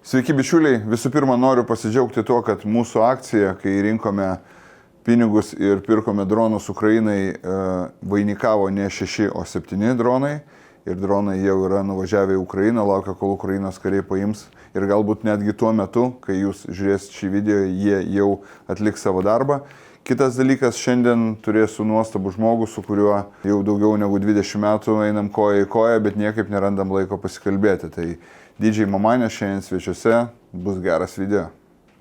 Sveiki bičiuliai, visų pirma noriu pasidžiaugti tuo, kad mūsų akcija, kai rinkome pinigus ir pirkome dronus Ukrainai, vainikavo ne 6, o 7 dronai. Ir dronai jau yra nuvažiavę į Ukrainą, laukia, kol Ukrainos kariai paims. Ir galbūt netgi tuo metu, kai jūs žiūrėsite šį video, jie jau atliks savo darbą. Kitas dalykas, šiandien turėsiu nuostabų žmogų, su kuriuo jau daugiau negu 20 metų einam koja į koją, bet niekaip nerandam laiko pasikalbėti. Tai DJ Mamanė šiandien svečiuose, bus geras video.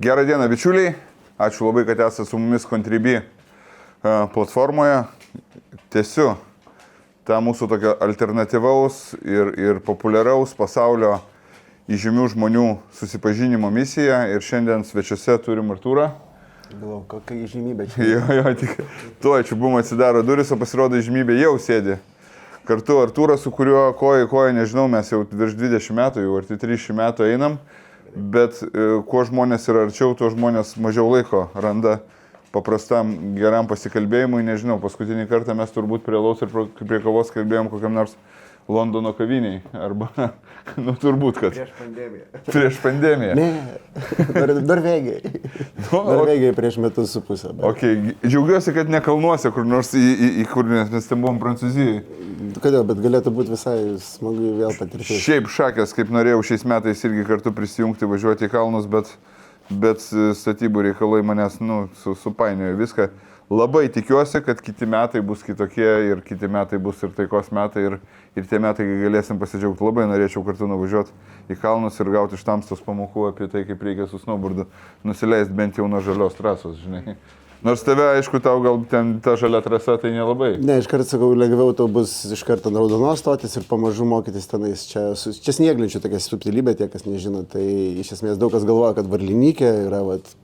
Gerą dieną, bičiuliai. Ačiū labai, kad esate su mumis Contribui platformoje. Tęsiu tą mūsų tokio alternatyvaus ir populiaraus pasaulio įžymių žmonių susipažinimo misiją. Ir šiandien svečiuose turim Artūrą. Galvoju, kokia įžymybė čia. Jo, tik tuo čia bum atsidaro duris, o pasirodo įžymybė jau sėdi. Kartu Artūras, su kuriuo koja į koją, nežinau, mes jau virš 20 metų, jau arti 300 metų einam, bet kuo žmonės yra arčiau, tuo žmonės mažiau laiko randa paprastam geram pasikalbėjimui. Nežinau, paskutinį kartą mes turbūt prie alaus ir prie kavos kalbėjom kokiam nors Londono kaviniai, arba, turbūt, kad... Prieš pandemiją. Prieš pandemiją. Ne, Norvegijai. Norvegijai prieš metus su pusę. Bet... Okay. Džiaugiuosi, kad ne kalnuose, kur nors į kur mes ten buvom Prancūzijai. Kodėl, bet galėtų būti visai smagu vėl patirti. Šiaip šakės, kaip norėjau šiais metais irgi kartu prisijungti, važiuoti į kalnus, bet statybų reikalai manęs, supainiojo viską. Labai tikiuosi, kad kiti metai bus kitokie ir kiti metai bus ir taikos metai ir tie metai, kai galėsim pasidžiaugti. Labai norėčiau kartu nuvažiuoti į kalnus ir gauti iš tamstos pamokų apie tai, kaip reikia su snowboardu nusileisti bent jau nuo žalios trasos, žinai. Nors tave, aišku, tau gal ten ta žalia trasa, tai nelabai. Ne, iškart sakau, lengviau tau bus iškart ant raudonos stotis ir pamažu mokytis tenais. Čia snieglenčių tokia subtilybė, tie, kas nežino. Tai iš esmės daug kas galvoja, kad varlinikė yra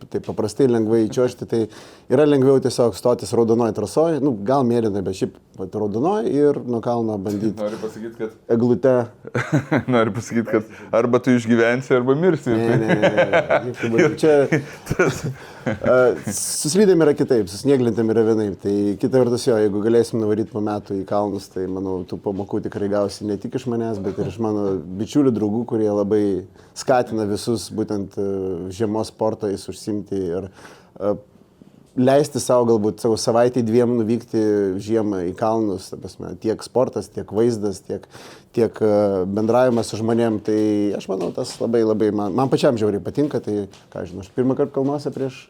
tai paprastai lengvai čiuožti. Tai yra lengviau tiesiog stotis raudonoj trasoj, gal mėlynai, bet šiaip raudonoj ir nuo kalno bandyti. Noriu pasakyti, kad... Eglute. Noriu pasakyti, kad arba tu išgyvensi, arba mirsi. Ne. Čia... Su slidėm yra kitaip, su snieglentėm yra vienaip. Tai kita vertus jo, jeigu galėsim nuvaryti po metų į kalnus, tai manau, tų pamokų tikrai gausi ne tik iš manęs, bet ir iš mano bičiulių draugų, kurie labai skatina visus būtent žiemos sportais užsimti ir leisti savo galbūt savo savaitį 2 nuvykti žiemą į kalnus, tiek sportas, tiek vaizdas, tiek bendravimas su žmonėm. Tai aš manau, tas labai man pačiam žiauriai patinka. Tai, ką žinau, aš pirmą kartą kalnuose prieš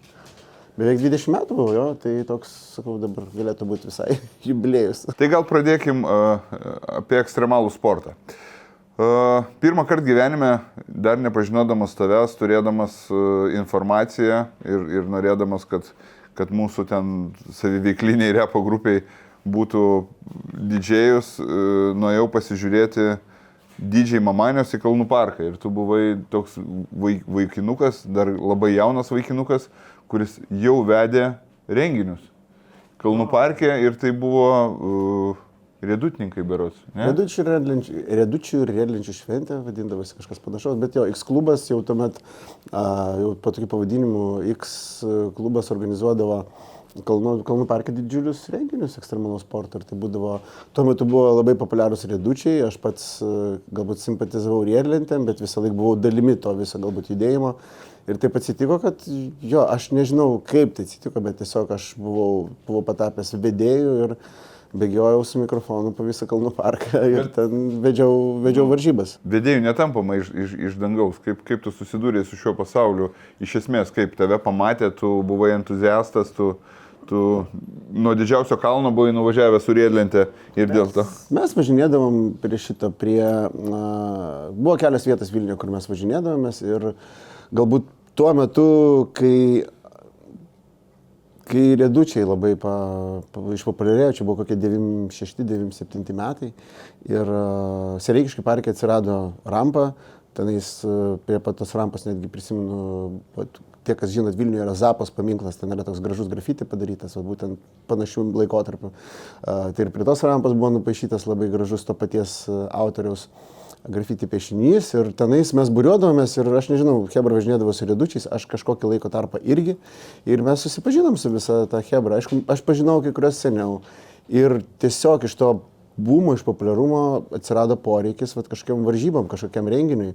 beveik 20 metų buvau, jo, tai toks, sakau, dabar galėtų būti visai jubiliejus. Tai gal pradėkim apie ekstremalų sportą. Pirmą kartą gyvenime, dar nepažinodamas tavęs, turėdamas informaciją ir norėdamas, kad mūsų ten saviveikliniai repo grupiai būtų didžėjus, nuėjau pasižiūrėti DJ Mamanios į Kalnų parką. Ir tu buvai toks vaikinukas, dar labai jaunas vaikinukas, kuris jau vedė renginius Kalnų parke ir tai buvo riedutininkai berods. Riedučių ir riedlenčių šventė, vadindavosi kažkas panašaus, bet jo, X klubas jau tuomet, jau po tokiu pavadinimu, X klubas organizuodavo Kalnų parke didžiulius renginius ekstremalaus sporto. Ir tai būdavo, tuo metu buvo labai populiarūs riedučiai, aš pats galbūt simpatizavau riedlentėm, bet visą laiką buvau dalimi to viso galbūt judėjimo. Ir taip atsitiko, kad jo, aš nežinau kaip tai atsitiko, bet tiesiog aš buvau patapęs vedėju ir bėgiojau su mikrofonu po visą Kalnų parką ir ten vedžiau varžybas. Vedėjų netampama iš dangaus. Kaip tu susidūrėjai su šiuo pasauliu? Iš esmės, kaip tave pamatė, tu buvai entuziastas, tu nuo didžiausio kalno buvai nuvažiavęs su riedlente ir dėl to? Mes važinėdavom buvo kelios vietos Vilniuje, kur mes važinėdavomės ir galbūt tuo metu, kai riedučiai labai išpopuliarėjo, čia buvo kokie 96-97 metai ir Sereikiškių parke atsirado rampa, tenais prie pat tos rampos netgi prisimenu, tie, kas žinot, Vilniuje yra Zapos paminklas, ten yra toks gražus grafiti padarytas, būtent panašių laikotarpių. Tai ir prie tos rampos buvo nupaišytas labai gražus to paties autoriaus grafiti piešinys ir tenais mes būriuodavomės ir aš nežinau, chebra važinėdavo su riedučiais, aš kažkokį laiko tarpą irgi ir mes susipažinom su visą tą chebrą. Aišku, aš pažinau kai kurios seniau ir tiesiog iš to būmo, iš populiarumo atsirado poreikis kažkokiam varžybom, kažkokiam renginiui.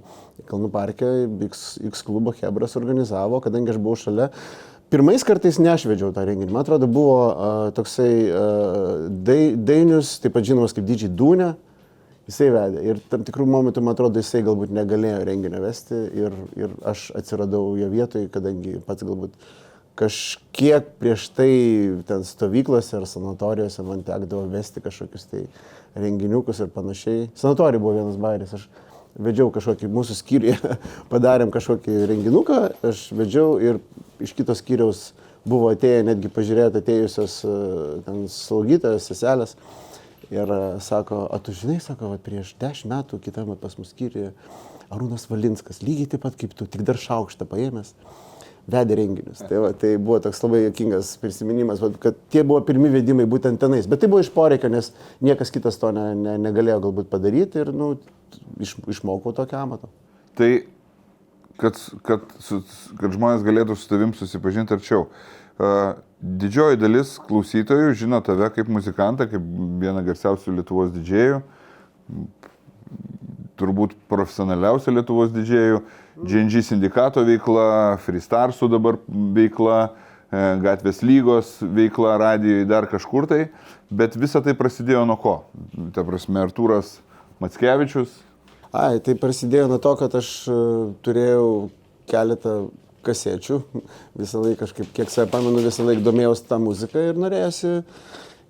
Kalnų parke X klubo Hebras organizavo, kadangi aš buvau šalia. Pirmais kartais nešvedžiau tą renginį. Man atrodo, buvo toksai Dainius, taip pat žinomas kaip DJ Dūnė. Jisai vedė ir tam tikrų momentų, man atrodo, jisai galbūt negalėjo renginio vesti ir aš atsiradau jo vietoj, kadangi pats galbūt kažkiek prieš tai ten stovyklose ar sanatorijose man tekdavo vesti kažkokius tai renginiukus ir panašiai. Sanatorija buvo vienas bairis, aš vedžiau kažkokį, mūsų skyriuje padarėm kažkokį renginuką, aš vedžiau ir iš kitos skyriaus buvo atėję netgi pažiūrėti atėjusios ten slaugytojos, seselės. Ir sako, o tu žinai, sako, va, prieš 10 metų kitame pas mus skyriuje Arūnas Valinskas, lygiai taip pat kaip tu, tik dar šaukštą paėmęs, vedė renginius. Tai buvo toks labai juokingas prisiminimas, kad tie buvo pirmi vedimai būtent tenais. Bet tai buvo iš poreikio, nes niekas kitas to negalėjo galbūt padaryti ir išmokau tokio amato. Tai, kad žmonės galėtų su tavim susipažinti arčiau. Didžioji dalis klausytojų žino tave kaip muzikantą, kaip vieną garsiausių Lietuvos didžėjų, turbūt profesionaliausią Lietuvos didžėjų, GNG sindikato veikla, Freestarsų dabar veikla, Gatvės lygos veikla, radijoje dar kažkur tai, bet visa tai prasidėjo nuo ko? Ta prasme, Artūras Mackevičius. Tai prasidėjo nuo to, kad aš turėjau keletą kasečių, visą laiką kažkaip, kiek save pamenu, visą laiką domėjausi tą muziką ir norėjusi,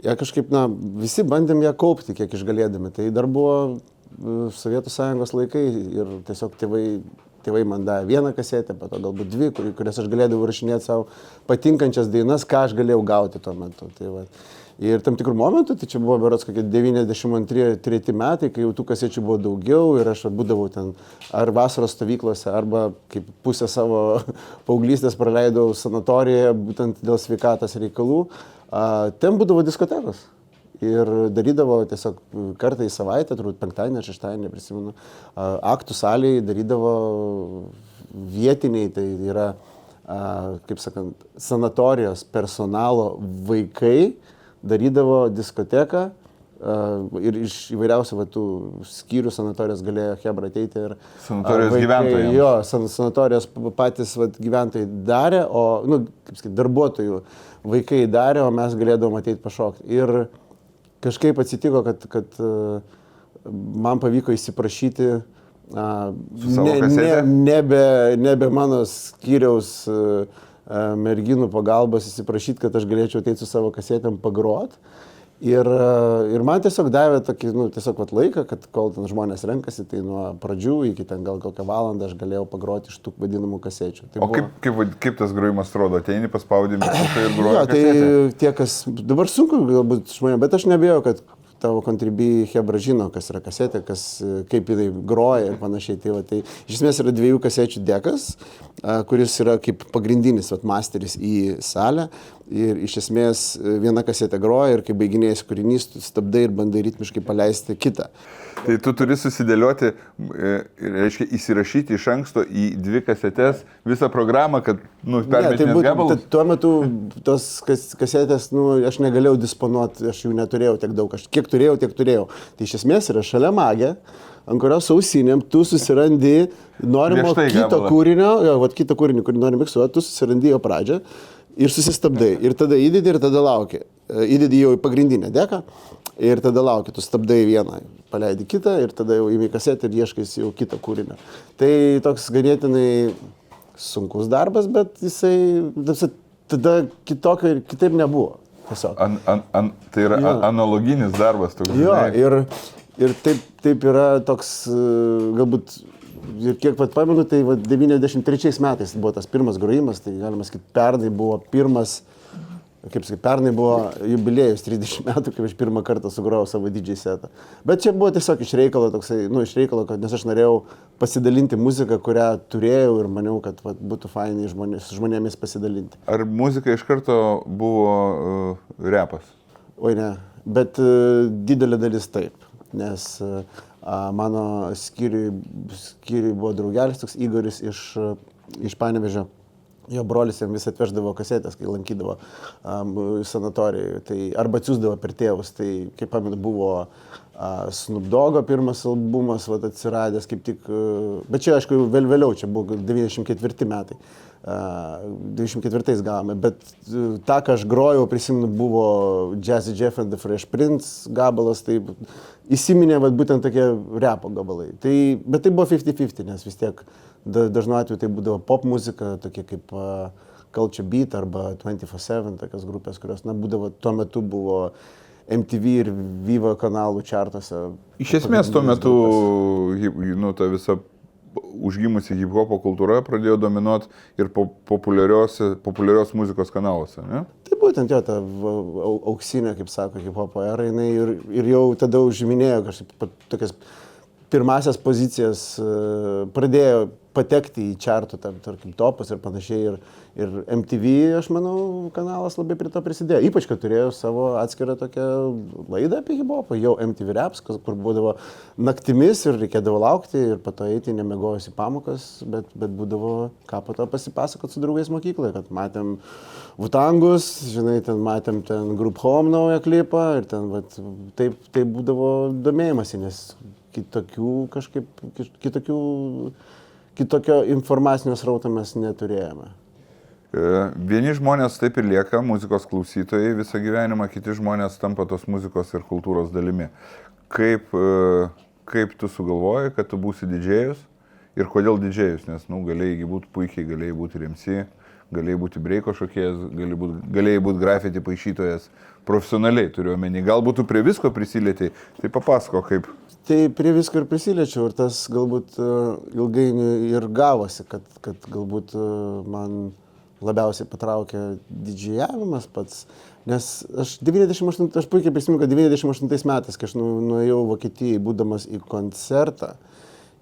ją kažkaip, visi bandėm ją kaupti, kiek išgalėdami. Tai dar buvo Sovietų Sąjungos laikai ir tiesiog tėvai man davė vieną kasetę, po to galbūt dvi, kurias aš galėdavau rašinėti savo patinkančias dainas, ką aš galėjau gauti tuo metu. Ir tam tikrų momentų, tai čia buvo berods kokie 92-3 metai, kai jau tų kasečių buvo daugiau ir aš būdavau ten ar vasaros stovyklose, arba kaip pusę savo paauglystės praleidau sanatorijoje, būtent dėl sveikatos reikalų. Ten būdavo diskotekos ir darydavo tiesiog kartą į savaitę, turbūt penktadienį ar šeštadienį, neprisimenu, aktų salėje darydavo vietiniai, tai yra, kaip sakant, sanatorijos personalo vaikai, darydavo diskoteką ir iš įvairiausių tų skyrių sanatorijos galėjo Hebra ateiti ir sanatorijos gyventojai. Jo, sanatorijos patys gyventojai darė, o kaip sakyti, darbuotojų vaikai darė, o mes galėdavom ateiti pašokti. Ir kažkaip atsitiko, kad man pavyko įsiprašyti nebe mano skyriaus merginų pagalbos įsiprašyti, kad aš galėčiau ateiti su savo kasetėm pagrot. Ir man tiesiog davė tokį, tiesiog laiką, kad kol ten žmonės renkasi, tai nuo pradžių iki ten gal kokią valandą aš galėjau pagroti iš tų vadinamų kasečių. Tai o buvo... kaip tas grojimas atrodo? Ateini, paspaudi mygtuką ir groji kasetę? Tai tie, kas dabar sunku galbūt žmonėm, bet aš nebėjau, kad tavo Contribui Hebra žino, kas yra kasetė, kaip jinai groja ir panašiai. Tai iš esmės yra 2 kasečių dekas, kuris yra kaip pagrindinis masteris į salę. Ir iš esmės viena kasetė groja ir kai baiginėjasi kūrinys, tu stabdai ir bandai ritmiškai paleisti kitą. Tai tu turi susidėlioti, reiškia, įsirašyti iš anksto į 2 kasetes visą programą, kad permetinės gabalus. Tuo metu tos kasetės, aš negalėjau disponuoti, aš jų neturėjau tiek daug. Aš kiek turėjau, tiek turėjau. Tai iš esmės yra šalia magė, ant kurios ausinėm tu susirandi norimo kito kūrinio, kitą kūrinį, kurį nori miksuoti, tu susirandi jo pradžią. Ir susistabdai. Ir tada įdedi ir tada lauki. Įdedi jau į pagrindinę deką ir tada lauki. Tu stabdai vieną, paleidi kitą ir tada jau įmi kasetę ir ieškais jau kitą kūrinį. Tai toks ganėtinai sunkus darbas, bet jisai tada kitokio ir kitaip nebuvo. Tiesiog. Tai yra analoginis darbas. Toks, jo, ir taip yra toks galbūt... Ir kiek pamenu, tai 93 metais buvo tas pirmas grojimas, tai galima sakyti, pernai buvo jubiliejus 30 metų, kai aš pirmą kartą sugrojau savo DJ setą. Bet čia buvo tiesiog iš reikalo, nes aš norėjau pasidalinti muziką, kurią turėjau ir maniau, kad būtų fainai žmonėmis pasidalinti. Ar muzika iš karto buvo repas? Oi ne, bet didelė dalis taip, nes... Mano skyriui buvo draugelis, toks Igoris iš Panevėžio, jo brolis jam vis atveždavo kasetės, kai lankydavo sanatorijoje, tai arba atsiųsdavo per tėvus, tai kaip pamenu buvo Snoop Doggo pirmas albumas atsiradęs kaip tik, bet čia aišku vėliau, čia buvo 94 metai, 24 gavome, bet tą, ką aš grojau, prisimenu, buvo Jazzy Jeff and the Fresh Prince gabalas, tai įsiminė būtent tokie repo gabalai. Bet tai buvo 50-50, nes vis tiek dažnu atveju tai būdavo pop muzika, tokie kaip Culture Beat arba 24/7, tokios grupės, kurios būdavo, tuo metu buvo MTV ir Viva kanalų čartuose. Iš esmės tuo metu ta visa užgimusi hip-hopo kultūra pradėjo dominuoti ir populiarios muzikos kanaluose, ne? Tai būtent jo, ta auksinė, kaip sako, hip-hopo era, jinai ir jau tada užiminėjo kažkaip tokias pirmasias pozicijas, pradėjo patekti į čartų, tarkim, topus ir panašiai. Ir MTV, aš manau, kanalas labai prie to prisidėjo. Ypač, kad turėjo savo atskirą tokią laidą apie hip-hopą, jau MTV Raps, kur būdavo naktimis ir reikėdavo laukti ir po to eiti nemiegojus į pamokas, bet būdavo ką po to pasipasakot su draugais mokykloje, kad matėm Wu-Tangus, žinai, matėm ten Group Home naują klipą ir ten, taip būdavo domėjimasi, nes kitokio informacinio srauto mes neturėjome. Vieni žmonės taip ir lieka muzikos klausytojai visą gyvenimą, kiti žmonės tampa tos muzikos ir kultūros dalimi. Kaip tu sugalvoji, kad tu būsi didžėjus ir kodėl didžėjus? Nes, galėjai būti puikiai, galėjai būti ir MC, galėjai būti breiko šokėjas, galėjai būti grafiti paišytojas, profesionaliai turiu omeny. Galbūt tu prie visko prisilietei, tai papasako kaip. Tai prie visko ir prisiliečiau ir tas galbūt ilgainiui ir gavosi, kad galbūt man labiausiai patraukė didžėjavimas pats, nes aš puikiai prisimenu, kad 98 metais, kai aš nuėjau Vokietijai, būdamas į koncertą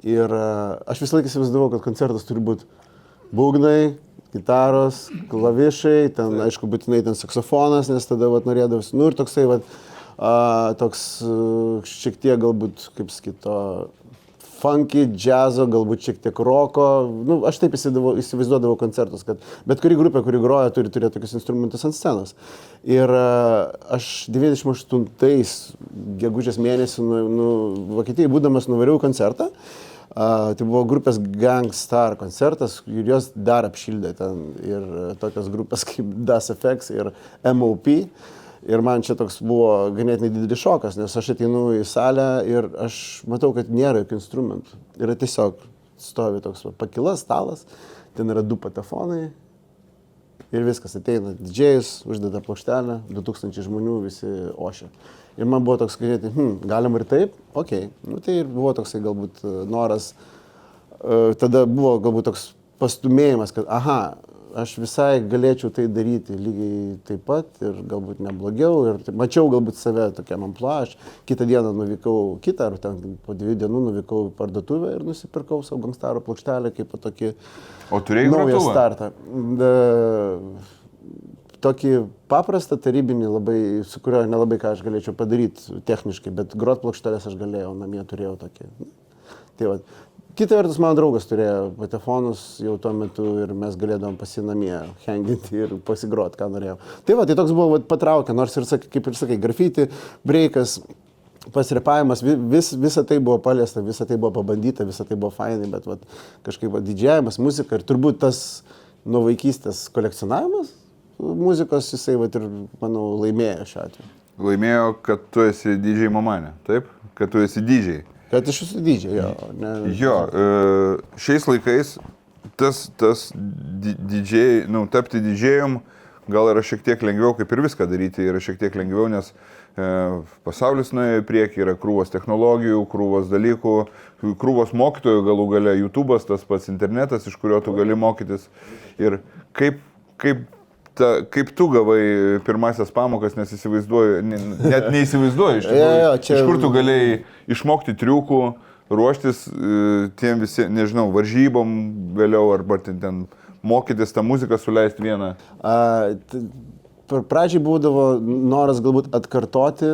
ir aš visą laiką įsivaizdavau, kad koncertas turi būti būgnai, gitaros, klavišai, ten aišku būtinai ten saksofonas, nes tada norėdavosi, ir toksai toks šiek tiek galbūt, kaip sakyto, funky, džiazo, galbūt šiek tiek roko. Aš taip įsivaizduodavau koncertus, kad bet kuri grupė, kuri groja, turi turėti tokius instrumentus ant scenos. Ir aš 98 gegužės mėnesį Vokietijai būdamas nuvariau koncertą. Tai buvo grupės Gang Starr koncertas ir jos dar apšildė ten ir tokios grupės kaip Das FX ir MOP. Ir man čia toks buvo ganėtinai didelis šokas, nes aš ateinu į salę ir aš matau, kad nėra jokių instrumentų. Yra tiesiog stovi toks pakilas stalas, ten yra 2 patefonai ir viskas, ateina didžėjus, uždeda plokštelę, 2000 žmonių visi ošia. Ir man buvo toks, kad galim ir taip, okei. Tai ir buvo toksai galbūt noras, tada buvo galbūt toks pastumėjimas, kad aš visai galėčiau tai daryti lygiai taip pat ir galbūt neblogiau. Ir mačiau galbūt save tokiam amplua. Aš kitą dieną nuvykau ar ten po 2 dienų nuvykau į parduotuvę ir nusipirkau savo Gang Starro plokštelę kaip tokį naują startą. Tokį paprastą tarybinį, su kurio nelabai ką aš galėčiau padaryti techniškai, bet grot plokštelės aš galėjau, namie turėjau tokį. Tai kita vertus, mano draugas turėjo patefonus jau tuo metu ir mes galėdavom pasinamie henginti ir pasigrot, ką norėjau. Tai toks buvo patraukę, nors ir, kaip ir sakai, grafiti, breikas, pasrepavimas, visa tai buvo paliesta, visa tai buvo pabandyta, visa tai buvo fainai, bet kažkaip didžiavimas, muzika ir turbūt tas nuo vaikystės kolekcionavimas muzikos, jisai ir, manau, laimėjo šiuo atveju. Laimėjo, kad tu esi DJ mamanė, taip? Kad tu esi DJ. Kad aš esu DJ, jo. Jo, šiais laikais tas DJ, tapti DJ-jum gal yra šiek tiek lengviau, kaip ir viską daryti, yra šiek tiek lengviau, nes pasaulis nuėjo į priekį, yra krūvos technologijų, krūvos dalykų, krūvos mokytojų galų gale, YouTube'as, tas pats internetas, iš kurio tu gali mokytis. Ir kaip tu gavai pirmasias pamokas, nes įsivaizduoju, net neįsivaizduoju iš tikrųjų, iš kur tu galėjai išmokti triukų, ruoštis tiem visi, nežinau, varžybom vėliau, arba ten mokytis tą muziką suleisti vieną. Pradžiai būdavo noras galbūt atkartoti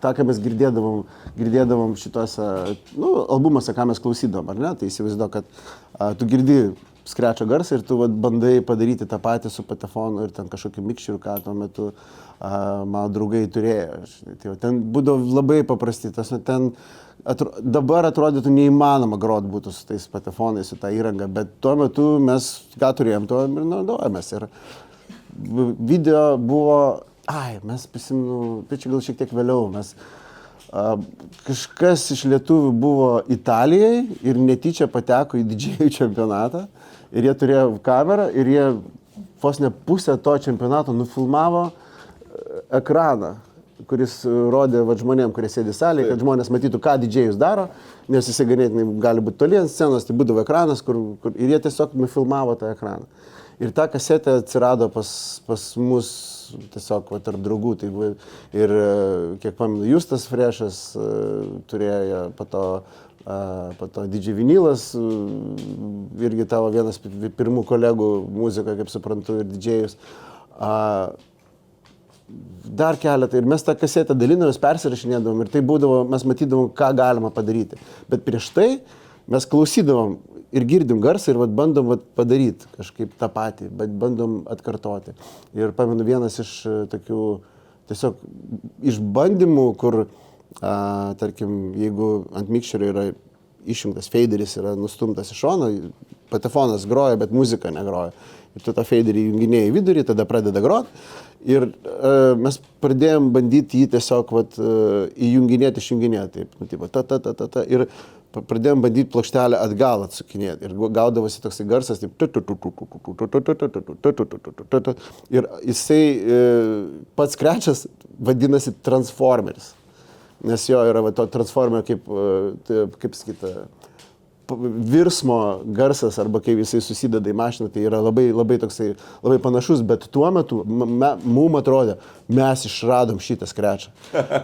tą, ką mes girdėdavom šituose albumuose, ką mes klausydavom, ar ne? Tai įsivaizduoju, kad tu girdi skrečio garsą ir tu vat, bandai padaryti tą patį su patefonu ir ten kažkokį mikščių, ką tuo metu mano draugai turėjo. Tai va, ten būdavo labai paprasti, ten dabar atrodytų neįmanoma grot būtų su tais patefonais, su tą įrangą, bet tuo metu mes ką turėjom, tuo ir naudojamės. Ir video buvo, mes prisimenu, tai čia gal šiek tiek vėliau, kažkas iš lietuvių buvo Italijai ir netyčia pateko į didžėjų čempionatą ir jie turėjo kamerą ir jie vos ne pusę to čempionato nufilmavo ekraną, kuris rodė žmonėm, kurie sėdi salėje, kad žmonės matytų, ką didžėjus daro, nes jisai ganėtinai gali būti toli ant scenos, tai būdavo ekranas, ir jie tiesiog nufilmavo tą ekraną. Ir ta kasetė atsirado pas mus tiesiog tarp draugų. Tai buvo, ir kiek pamenu, Justas Frešas turėjo po to DJ Vinilas, irgi tavo vienas pirmų kolegų muzika, kaip suprantu, ir didžėjus. Dar keletą. Ir mes tą kasetę dalinomės, persirašinėdavom ir tai būdavo, mes matydavom, ką galima padaryti. Bet prieš tai mes klausydavom ir girdim garsą ir bandom padaryti kažkaip tą patį, bet bandom atkartoti. Ir pamenu vienas iš tokių tiesiog išbandymų, kur, tarkim, jeigu ant mikšerio yra išjungtas faderis, yra nustumtas į šoną, patefonas groja, bet muzika negroja. Ir tu tą faderį junginėjai į vidurį, tada pradeda grot. Ir mes pradėjom bandyti jį tiesiog įjunginėti, išjunginėti. Taip, ir pradėjom bandyti plokštelę atgal atsukinėti. Ir gaudavosi toksai garsas, taip. Ir jisai pats skrečas vadinasi Transformeris. Nes jo yra to Transformer kaip sakyti, virsmo garsas arba kai jisai susideda į mašiną, tai yra labai, labai toksai, labai panašus, bet tuo metu mum atrodė, mes išradom šitą skrečą.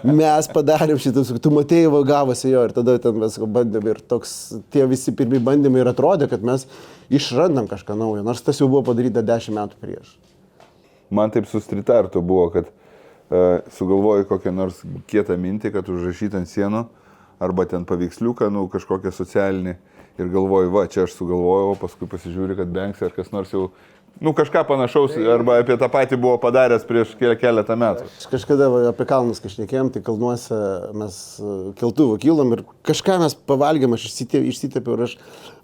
Mes padarėm šitą, tu matėjai, gavosi jo ir tada ten mes bandėm ir toks, tie visi pirmi bandymai ir atrodė, kad mes išrandam kažką naujo, nors tas jau buvo padaryta 10 metų prieš. Man taip su street artu buvo, kad sugalvoju kokią nors kietą mintį, kad užrašyti ant sienų, arba ten paveiksliuką, kažkokią socialinį. Ir galvoju, čia aš sugalvojau, o paskui pasižiūri, kad Banksy ar kas nors jau, kažką panašaus, arba apie tą patį buvo padaręs prieš keletą metų. Kažkada apie kalnus kažnekėjom, tai kalnuose mes keltuvu kilom ir kažką mes pavalgėm, aš išsitepiau ir aš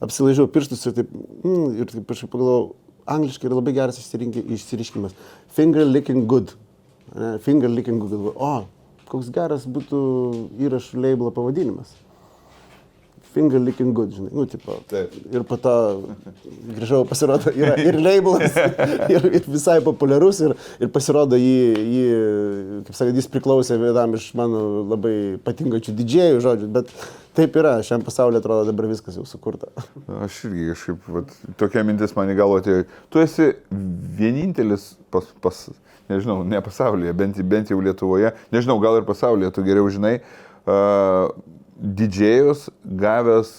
apsilaižiau pirštus ir taip aš pagalvojau, angliškai yra labai geras išsiriškimas. Finger licking good. Finger licking good. Koks geras būtų įrašų labelo pavadinimas. Finger licking good, žinai, Taip. Ir po to grįžau, pasirodo, yra ir labelas, ir visai populiarus, ir pasirodo jį, kaip sakant, jis priklausė vienam iš mano labai patinkančių didžėjų žodžių, bet taip yra, šiam pasaulyje atrodo dabar viskas jau sukurta. Aš irgi kažkaip, tokia mintis man į galvą atėjo. Tu esi vienintelis nežinau, ne pasaulyje, bent jau Lietuvoje, nežinau, gal ir pasaulyje, tu geriau žinai, didžėjus gavęs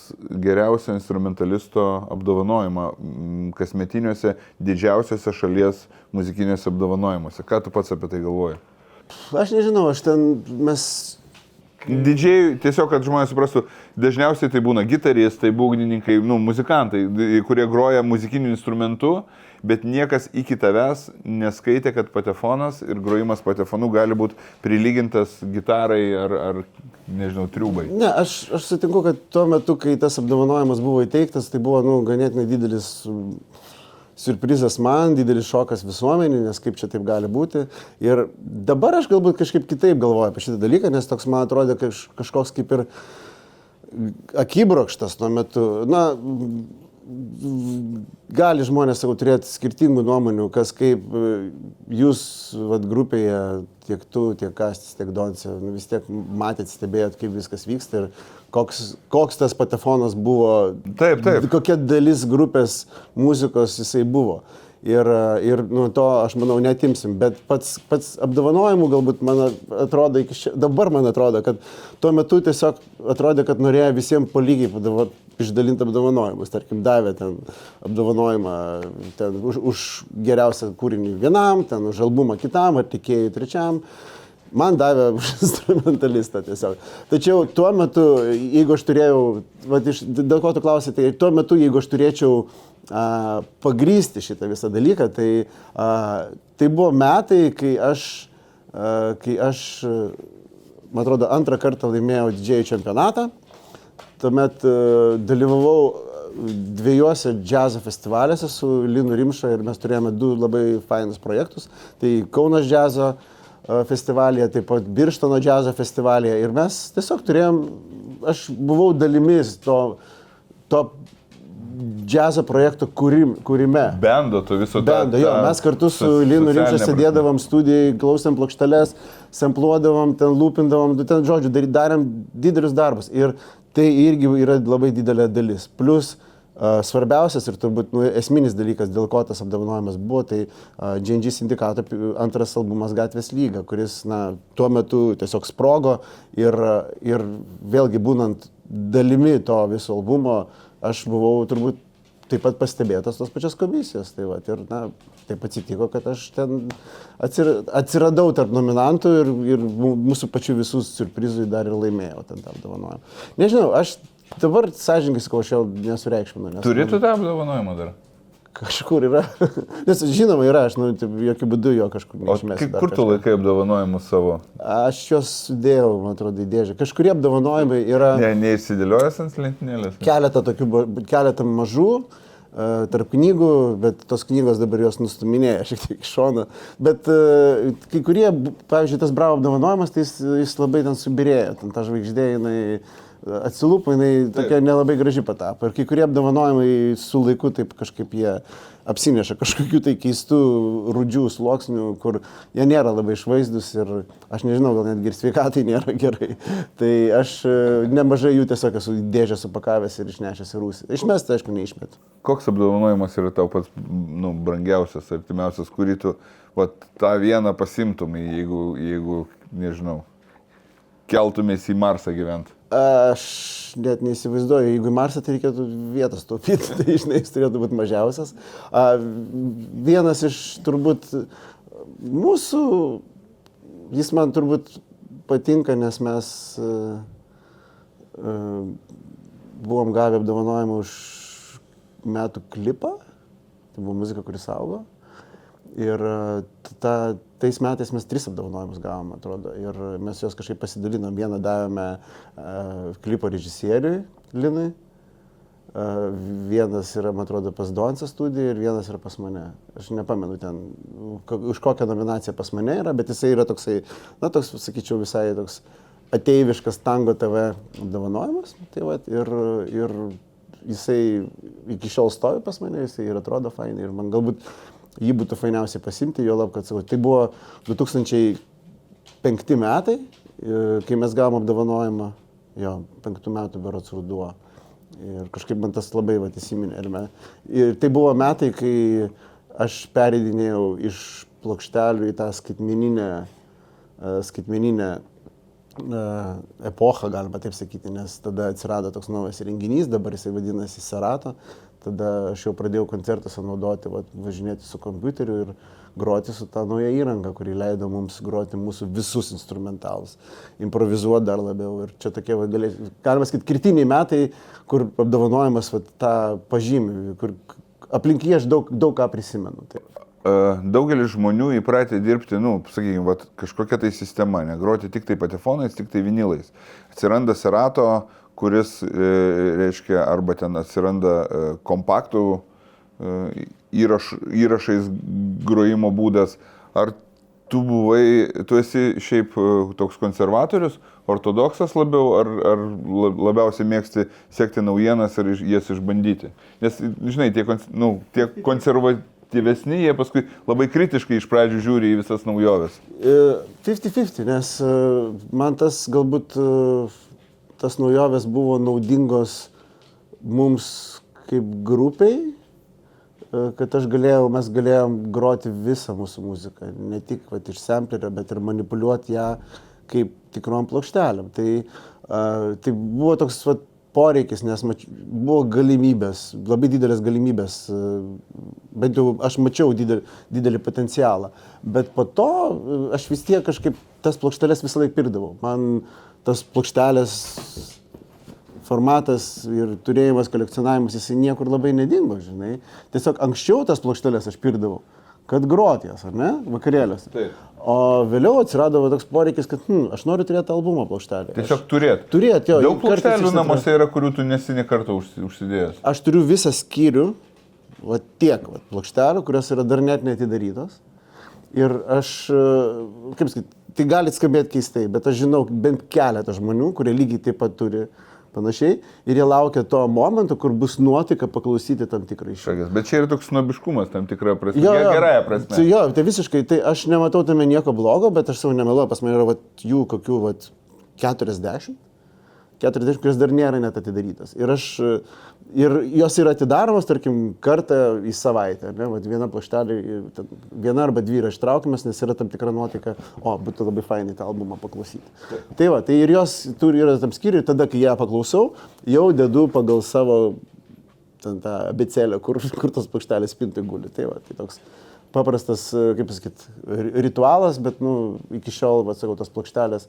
geriausio instrumentalisto apdovanojimą kasmetiniuose didžiausiuose šalies muzikiniuose apdovanojimuose. Ką tu pats apie tai galvoji? Aš nežinau, Didžėjai, tiesiog, kad žmonės suprastų, dažniausiai tai būna gitaristai, būgnininkai, muzikantai, kurie groja muzikiniu instrumentu, bet niekas iki tavęs neskaitė, kad patefonas ir grojimas patefonu gali būti prilygintas gitarai ar nežinau, triūbai. Ne, aš sutinku, kad tuo metu, kai tas apdovanojimas buvo įteiktas, tai buvo ganėtinai didelis siurprizas man, didelis šokas visuomenį, nes kaip čia taip gali būti. Ir dabar aš galbūt kažkaip kitaip galvoju apie šitą dalyką, nes toks man atrodė kažkoks kaip ir akibrokštas tuo metu. Gali žmonės, turėti skirtingų nuomonių, kas kaip jūs grupėje, tiek tu, tiek Kastis, tiek Donce, vis tiek matėt, stebėjot, kaip viskas vyksta ir koks tas patefonas buvo, taip. Kokia dalis grupės muzikos jisai buvo. Ir nuo to, aš manau, neatimsim, bet pats apdovanojimų galbūt atrodo, dabar man atrodo, kad tuo metu tiesiog atrodė, kad norėjo visiems po lygiai išdalinti apdovanojimus. Tarkim, davė ten apdovanojimą ten, už geriausią kūrinį vienam, ten už albumą kitam, atlikėjui trečiam. Man davė už instrumentalistą tiesiog. Tačiau tuo metu, jeigu aš turėjau, dėl ko tu klausai, tai tuo metu, jeigu aš turėčiau pagrysti šitą visą dalyką, tai buvo metai, kai aš, man atrodo, antrą kartą laimėjau didžėjų čempionatą, tuomet dalyvavau 2 džiazo festivaliuose su Linu Rimša ir mes turėjome 2 labai fainus projektus. Tai Kaunas džiazo festivalyje, taip pat Birštono džiazo festivalyje ir mes tiesiog turėjom, aš buvau dalimis to džiazo projekto kūrime. Bendo, tu viso Bendo, jo, mes kartu su Linu Rimša sėdėdavom studijai, klausėm plokšteles, sampluodavom, ten lūpindavom, ten žodžiu, darėm didelius darbus ir tai irgi yra labai didelė dalis. Plus svarbiausias ir turbūt esminis dalykas, dėl ko tas apdovanojimas buvo, tai G&G Sindikato antras albumas Gatvės lyga, kuris tuo metu tiesiog sprogo ir vėlgi būnant dalimi to viso albumo, aš buvau turbūt taip pat pastebėtas tos pačios komisijos. Tai va, ir taip atsitiko, kad aš ten atsiradau tarp nominantų ir mūsų pačių visų siurprizų dar ir laimėjau ten tą apdovanojimą. Nežinau, aš dabar sąžininkai sakau, aš jau nesureikšminu. Turėtų tą apdovanojimą dar? Kažkur yra. Nes žinoma yra, aš jokių būdų jo kažkur neišmesiu. Kur tu laikai apdovanojimus savo? Aš juos sudėjau, man atrodo, į dėžę. Kažkurie apdovanojimai yra... Neįsidėliojęs ant lentynėlės? Keletą mažų tarp knygų, bet tos knygos dabar jos nustuminėja šiek tiek iš šono. Bet kai kurie, pavyzdžiui, tas Bravo apdovanojimas, tai jis labai ten subirėjo. Ten ta žvaigždė, jinai atsilupo, jinai tokia nelabai graži patapo. Ir kai kurie apdovanojimai su laiku taip kažkaip jie apsineša kažkokių tai keistų rūdžių sluoksnių, kur jie nėra labai išvaizdus ir aš nežinau, gal netgi ir sveikatai nėra gerai. Tai aš nemažai jų tiesiog esu dėžę supakavęs ir išnešęs į rūsį. Išmesti, aišku, neišmetu. Koks apdovanojimas yra tau pats brangiausias, artimiausias, kurį tu tą vieną pasimtum, jeigu nežinau, keltumės į Marsą gyventi? Aš net neįsivaizduoju, jeigu į Marsą, tai reikėtų vietos taupyti, tai žinai, jis turėtų būti mažiausias. Vienas iš turbūt mūsų, jis man turbūt patinka, nes mes buvom gavę apdovanojimą už metų klipą, tai buvo muzika, kuris augo. Ir tais metais mes 3 apdovanojimus gavom, atrodo, ir mes juos kažkaip pasidalinom. Vieną davėme klipo režisieriui Linui, vienas yra, man atrodo, pas Doncą studijoje ir vienas yra pas mane. Aš nepamenu ten, už kokią nominaciją pas mane yra, bet jisai yra toksai, toks, sakyčiau, visai toks ateiviškas Tango TV apdovanojimas. Tai va, ir jisai iki šiol stovi pas mane, jisai ir atrodo fainai ir man galbūt jį būtų fainiausiai pasimti, jo lab, kad tai buvo 2005 metai, kai mes gavom apdovanojimą, 5 metų berods ruduo. Ir kažkaip man tas labai įsiminė. Ir tai buvo metai, kai aš pereidinėjau iš plokštelių į tą skaitmeninę epochą, galima taip sakyti, nes tada atsirado toks naujas renginys, dabar jisai vadinasi Serato. Tada aš jau pradėjau koncertuose naudoti, važinėti su kompiuteriu ir groti su tą naują įrangą, kuri leido mums groti mūsų visus instrumentalus, improvizuoti dar labiau. Ir čia tokie, galima sakyti, kritiniai metai, kur apdovanojimas tą pažymį, kur aplink jį aš daug ką prisimenu. Tai. Daugelis žmonių įpratę dirbti, sakykime, kažkokia tai sistema, negroti tik tai patefonais, tik tai vinilais. Atsiranda Serato, kuris, reiškia, arba ten atsiranda kompaktų įrašais grojimo būdas. Ar tu esi šiaip toks konservatorius, ortodoksas labiau, ar labiausiai mėgsti sekti naujienas ir jas išbandyti? Nes, žinai, tie konservatyvesni, jie paskui labai kritiškai iš pradžių žiūri į visas naujoves. 50-50, nes man tas galbūt tas naujovės buvo naudingos mums kaip grupiai, kad mes galėjom groti visą mūsų muziką, ne tik iš samplerio, bet ir manipuliuoti ją kaip tikrom plokštelėm. Tai buvo toks poreikis, nes buvo galimybės, labai didelės galimybės, bent jau aš mačiau didelį potencialą, bet po to aš vis tiek kažkaip tas plokšteles visą laiką pirkdavau. Man tas plokštelės formatas ir turėjimas, kolekcionavimas, jisai niekur labai nedingo, žinai. Tiesiog anksčiau tas plokštelės aš pirkdavau, kad grotės, ar ne, vakarėliuose. Taip. O vėliau atsirado toks poreikis, kad aš noriu turėti albumą plokštelę. Tiesiog turėti. Turėti, jo. Daug plokštelių namuose yra, kurių tu nesi nė kartą užsidėjęs. Aš turiu visą skyrių, va tiek va, plokštelių, kurios yra dar net neatidarytos. Ir aš, kaip sakyti, tai gali skambėti keistai, bet aš žinau bent keletą žmonių, kurie lygiai taip pat turi panašiai. Ir jie laukia to momento, kur bus nuotaika paklausyti tam tikrą iš jų. Bet čia yra toks snobiškumas tam tikra prasme. Gerąją prasme. Tai visiškai, tai aš nematau tame nieko blogo, bet aš savo nemeluoju, pas mane yra vat, jų kokių vat, 40, kurios dar nėra net atidarytas. Ir jos yra atidaromos, tarkim, kartą į savaitę. Ne? Vat viena plokštelė, viena arba dvi yra ištraukiamas, nes yra tam tikra nuotaika, būtų labai fainai tą albumą paklausyti. Tai va, tai ir jos yra tam skyriui, tada, kai ją paklausau, jau dedu pagal savo tą abėcėlę, kur tos plokštelės spintoj guli. Tai va, tai toks paprastas, kaip pasakyt, ritualas, bet, iki šiol, sakau, tos plokštelės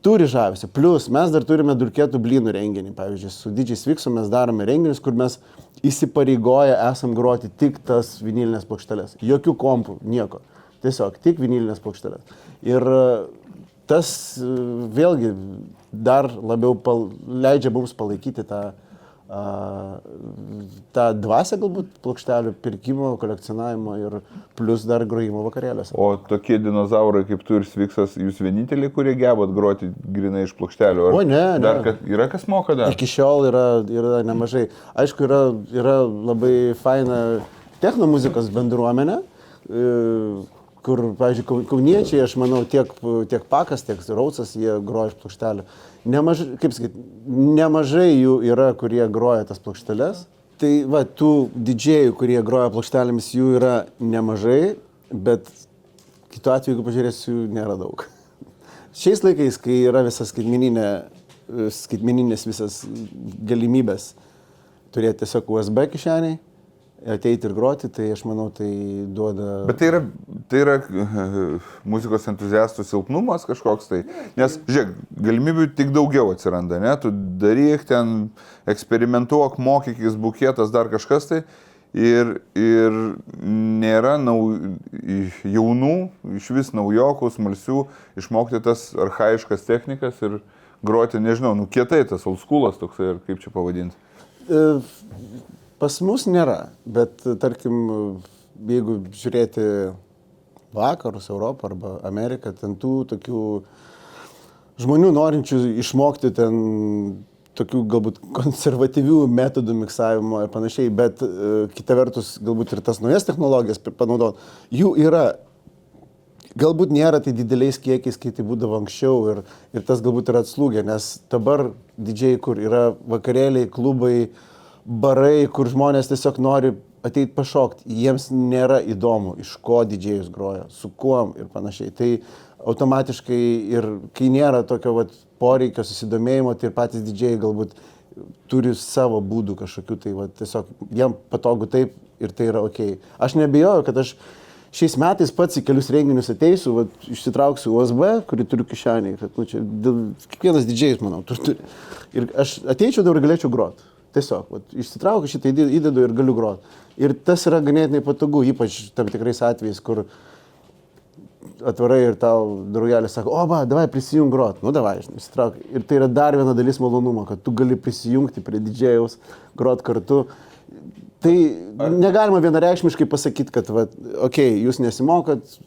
turi žavesio. Plius, mes dar turime dulkėtų blynų renginį. Pavyzdžiui, su DJ Sviksu mes darome renginius, kur mes įsipareigoję esam groti tik tas vinilinės plokštelės. Jokių kompų, nieko. Tiesiog tik vinilinės plokštelės. Ir tas vėlgi dar labiau leidžia mums palaikyti tą dvasią galbūt plokštelių pirkimo, kolekcionavimo ir plus dar grojimo vakarėliuose. O tokie dinozaurai kaip tu ir Sviksas, jūs vieninteliai, kurie gebat groti grinai iš plokštelių? O ne. Yra kas moka dar? Iki šiol yra nemažai. Aišku, yra labai faina techno muzikos bendruomenė, kur, pavyzdžiui, kauniečiai, aš manau, tiek Pakas, tiek Raucas, jie groja iš plokštelių. Nemažai jų yra, kurie groja tas plokšteles. Tai va, tų didžėjų, kurie groja plokštelėmis, jų yra nemažai, bet kitu atveju, jeigu pažiūrėsiu, jų nėra daug. Šiais laikais, kai yra visas skaitmeninės visas galimybės turėti tiesiog USB kišeniai, ateiti ir groti, tai aš manau, tai duoda... Bet tai yra muzikos entuziastų silpnumas kažkoks tai, nes, žiūrėk, galimybių tik daugiau atsiranda, ne? Tu daryk ten, eksperimentuok, mokykis, bukėtas, dar kažkas tai ir nėra jaunų, iš vis naujokų, smalsių, išmokti tas archaiškas technikas ir groti, nežinau, kietai tas old schoolas toksai, ir kaip čia pavadinti. Pas mus nėra, bet tarkim, jeigu žiūrėti vakarus, Europą arba Ameriką, ten tų tokių žmonių norinčių išmokti ten tokių galbūt konservatyvių metodų miksavimo ir panašiai, bet kita vertus galbūt ir tas naujas technologijas panaudot, jų yra. Galbūt nėra tai dideliais kiekiais, kai tai būdavo anksčiau ir tas galbūt yra atslūgę, nes dabar didžiai, kur yra vakarėliai, klubai, barai, kur žmonės tiesiog nori ateiti pašokti, jiems nėra įdomu, iš ko didžėjus groja, su kuom ir panašiai. Tai automatiškai ir kai nėra tokio poreikio susidomėjimo, tai ir patys didžėjai galbūt turi savo būdų kažkokių, tai tiesiog jiem patogu taip ir tai yra okei. Aš nebijoju, kad aš šiais metais pats į kelius renginius ateisiu, išsitrauksiu USB, kurį turiu kišenėje, kad čia kiekvienas didžėjus, manau, turi. Ir aš ateičiau dabar galėčiau groti. Tiesiog, išsitraukiu šitą, įdedu ir galiu groti. Ir tas yra ganėtinai patogu, ypač tam tikrais atvejais, kur atvarai ir tau draugelis sako, davai prisijung groti. Davai, išsitrauk. Ir tai yra dar viena dalis malonumo, kad tu gali prisijungti prie didžėjaus, groti kartu. Tai negalima vienareikšmiškai pasakyti, kad, jūs nesimokat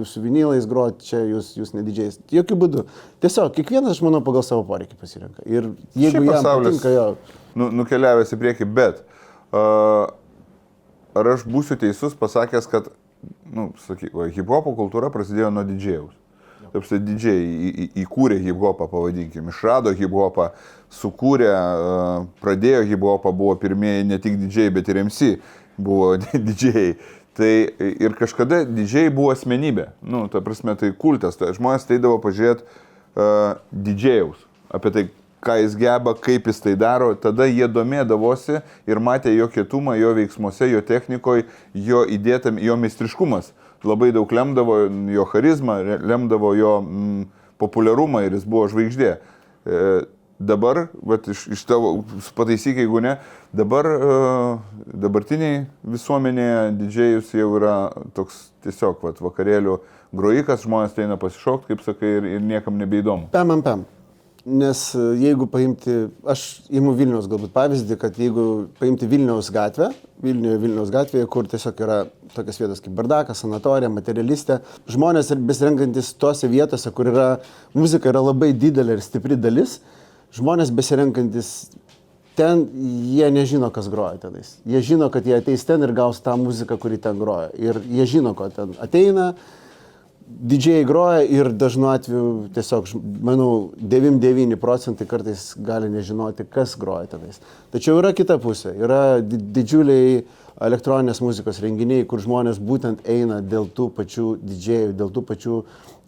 su vinilais groti, čia jūs ne didžėjais. Jokių būdų. Tiesiog, kiekvienas, aš manau, pagal savo poreikį pasirenka. Ir jeigu jam patinka, jo. Nukeliavęs į priekį, bet ar aš būsiu teisus pasakęs, kad hip-hopo kultūra prasidėjo nuo didžėjaus. Taip, didžėjai įkūrė hip-hopą, pavadinkim, išrado hip-hopą, sukūrė, pradėjo hip-hopą, buvo pirmieji ne tik didžėjai, bet ir MC buvo didžėjai. Tai ir kažkada didžėjai buvo asmenybė, ta prasme, tai kultas, tai žmonės teidavo pažiūrėti didžėjaus, apie tai, ką jis geba, kaip jis tai daro, tada jie domėdavosi ir matė jo kietumą, jo veiksmuose, jo technikoje, jo įdėtam, jo meistriškumas. Labai daug lemdavo jo charizmą, lemdavo jo populiarumą ir jis buvo žvaigždė. dabar, vat, iš tavo, pataisyk, jeigu ne, dabar dabartiniai visuomenėje didžėjus jau yra toks tiesiog vat, vakarėlių grojikas, žmonės eina pasišokti, kaip sakai, ir niekam nebeįdomu. Pem. Nes jeigu paimti, aš imu Vilniaus galbūt pavyzdį, kad jeigu paimti Vilniaus gatvę, Vilniaus gatvėje, kur tiesiog yra tokias vietos kaip Bardakas, sanatorija, materialistė, žmonės besirenkantis tose vietose, kur yra muzika yra labai didelė ir stipri dalis, žmonės besirenkantis ten, jie nežino, kas groja tenais. Jie žino, kad jie ateis ten ir gaus tą muziką, kuri ten groja. Ir jie žino, ko ten ateina. Didžėjai groja ir dažnu atveju tiesiog, manau, 99% kartais gali nežinoti, kas groja tenais. Tačiau yra kita pusė. Yra didžiuliai elektroninės muzikos renginiai, kur žmonės būtent eina dėl tų pačių didžėjų, dėl tų pačių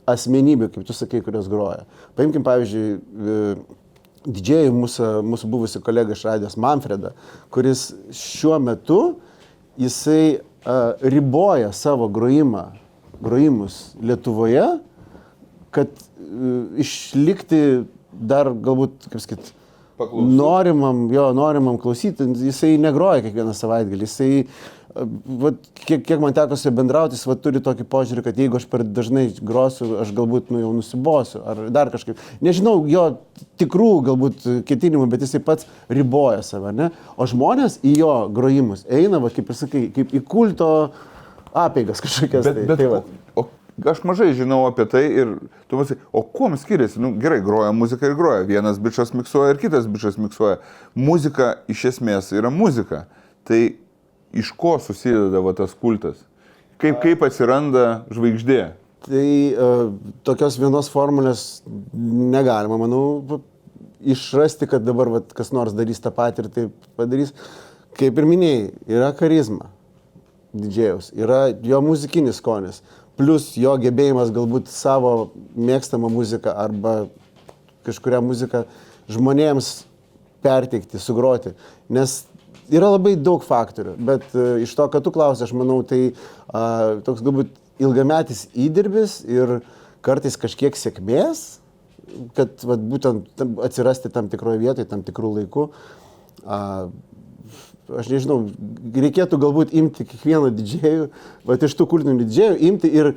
asmenybių, kaip tu sakai, kurios groja. Paimkim, pavyzdžiui, didžėjų mūsų buvusi kolega iš radijos Manfredą, kuris šiuo metu jisai riboja savo grojimus Lietuvoje, kad išlikti dar galbūt, kaip sakyt, norimam klausyti, jisai negroja kiekvieną savaitgalį, jisai, kiek man teko su bendrauti, jis turi tokį požiūrį, kad jeigu aš per dažnai grosiu, aš galbūt jau nusibosiu, ar dar kažkaip. Nežinau jo tikrų galbūt ketinimų, bet jisai pats riboja save, ne? O žmonės į jo grojimus eina, kaip ir sakai, kaip į kulto apeigas kažkokias. Aš mažai žinau apie tai ir tu matai, o kuom skiriasi? Nu, gerai, groja muzika ir groja. Vienas bičas miksuoja ir kitas bičas miksuoja. Muzika iš esmės yra muzika. Tai iš ko susideda tas kultas? Kaip atsiranda žvaigždė? Tai tokios vienos formulės negalima, manau, išrasti, kad dabar kas nors darys tą patį ir taip padarys. Kaip ir minėjai, yra charizma didžėjaus, yra jo muzikinis skonis, plus jo gebėjimas galbūt savo mėgstamą muziką arba kažkurią muziką žmonėms perteikti, sugroti. Nes yra labai daug faktorių, bet iš to, kad tu klausi, aš manau, tai toks galbūt ilgametis įdirbis ir kartais kažkiek sėkmės, kad būtent atsirasti tam tikroje vietoje, tam tikrų laikų. Aš nežinau, reikėtų galbūt imti kiekvieną didžėjų, iš tų kultinių didžėjų imti ir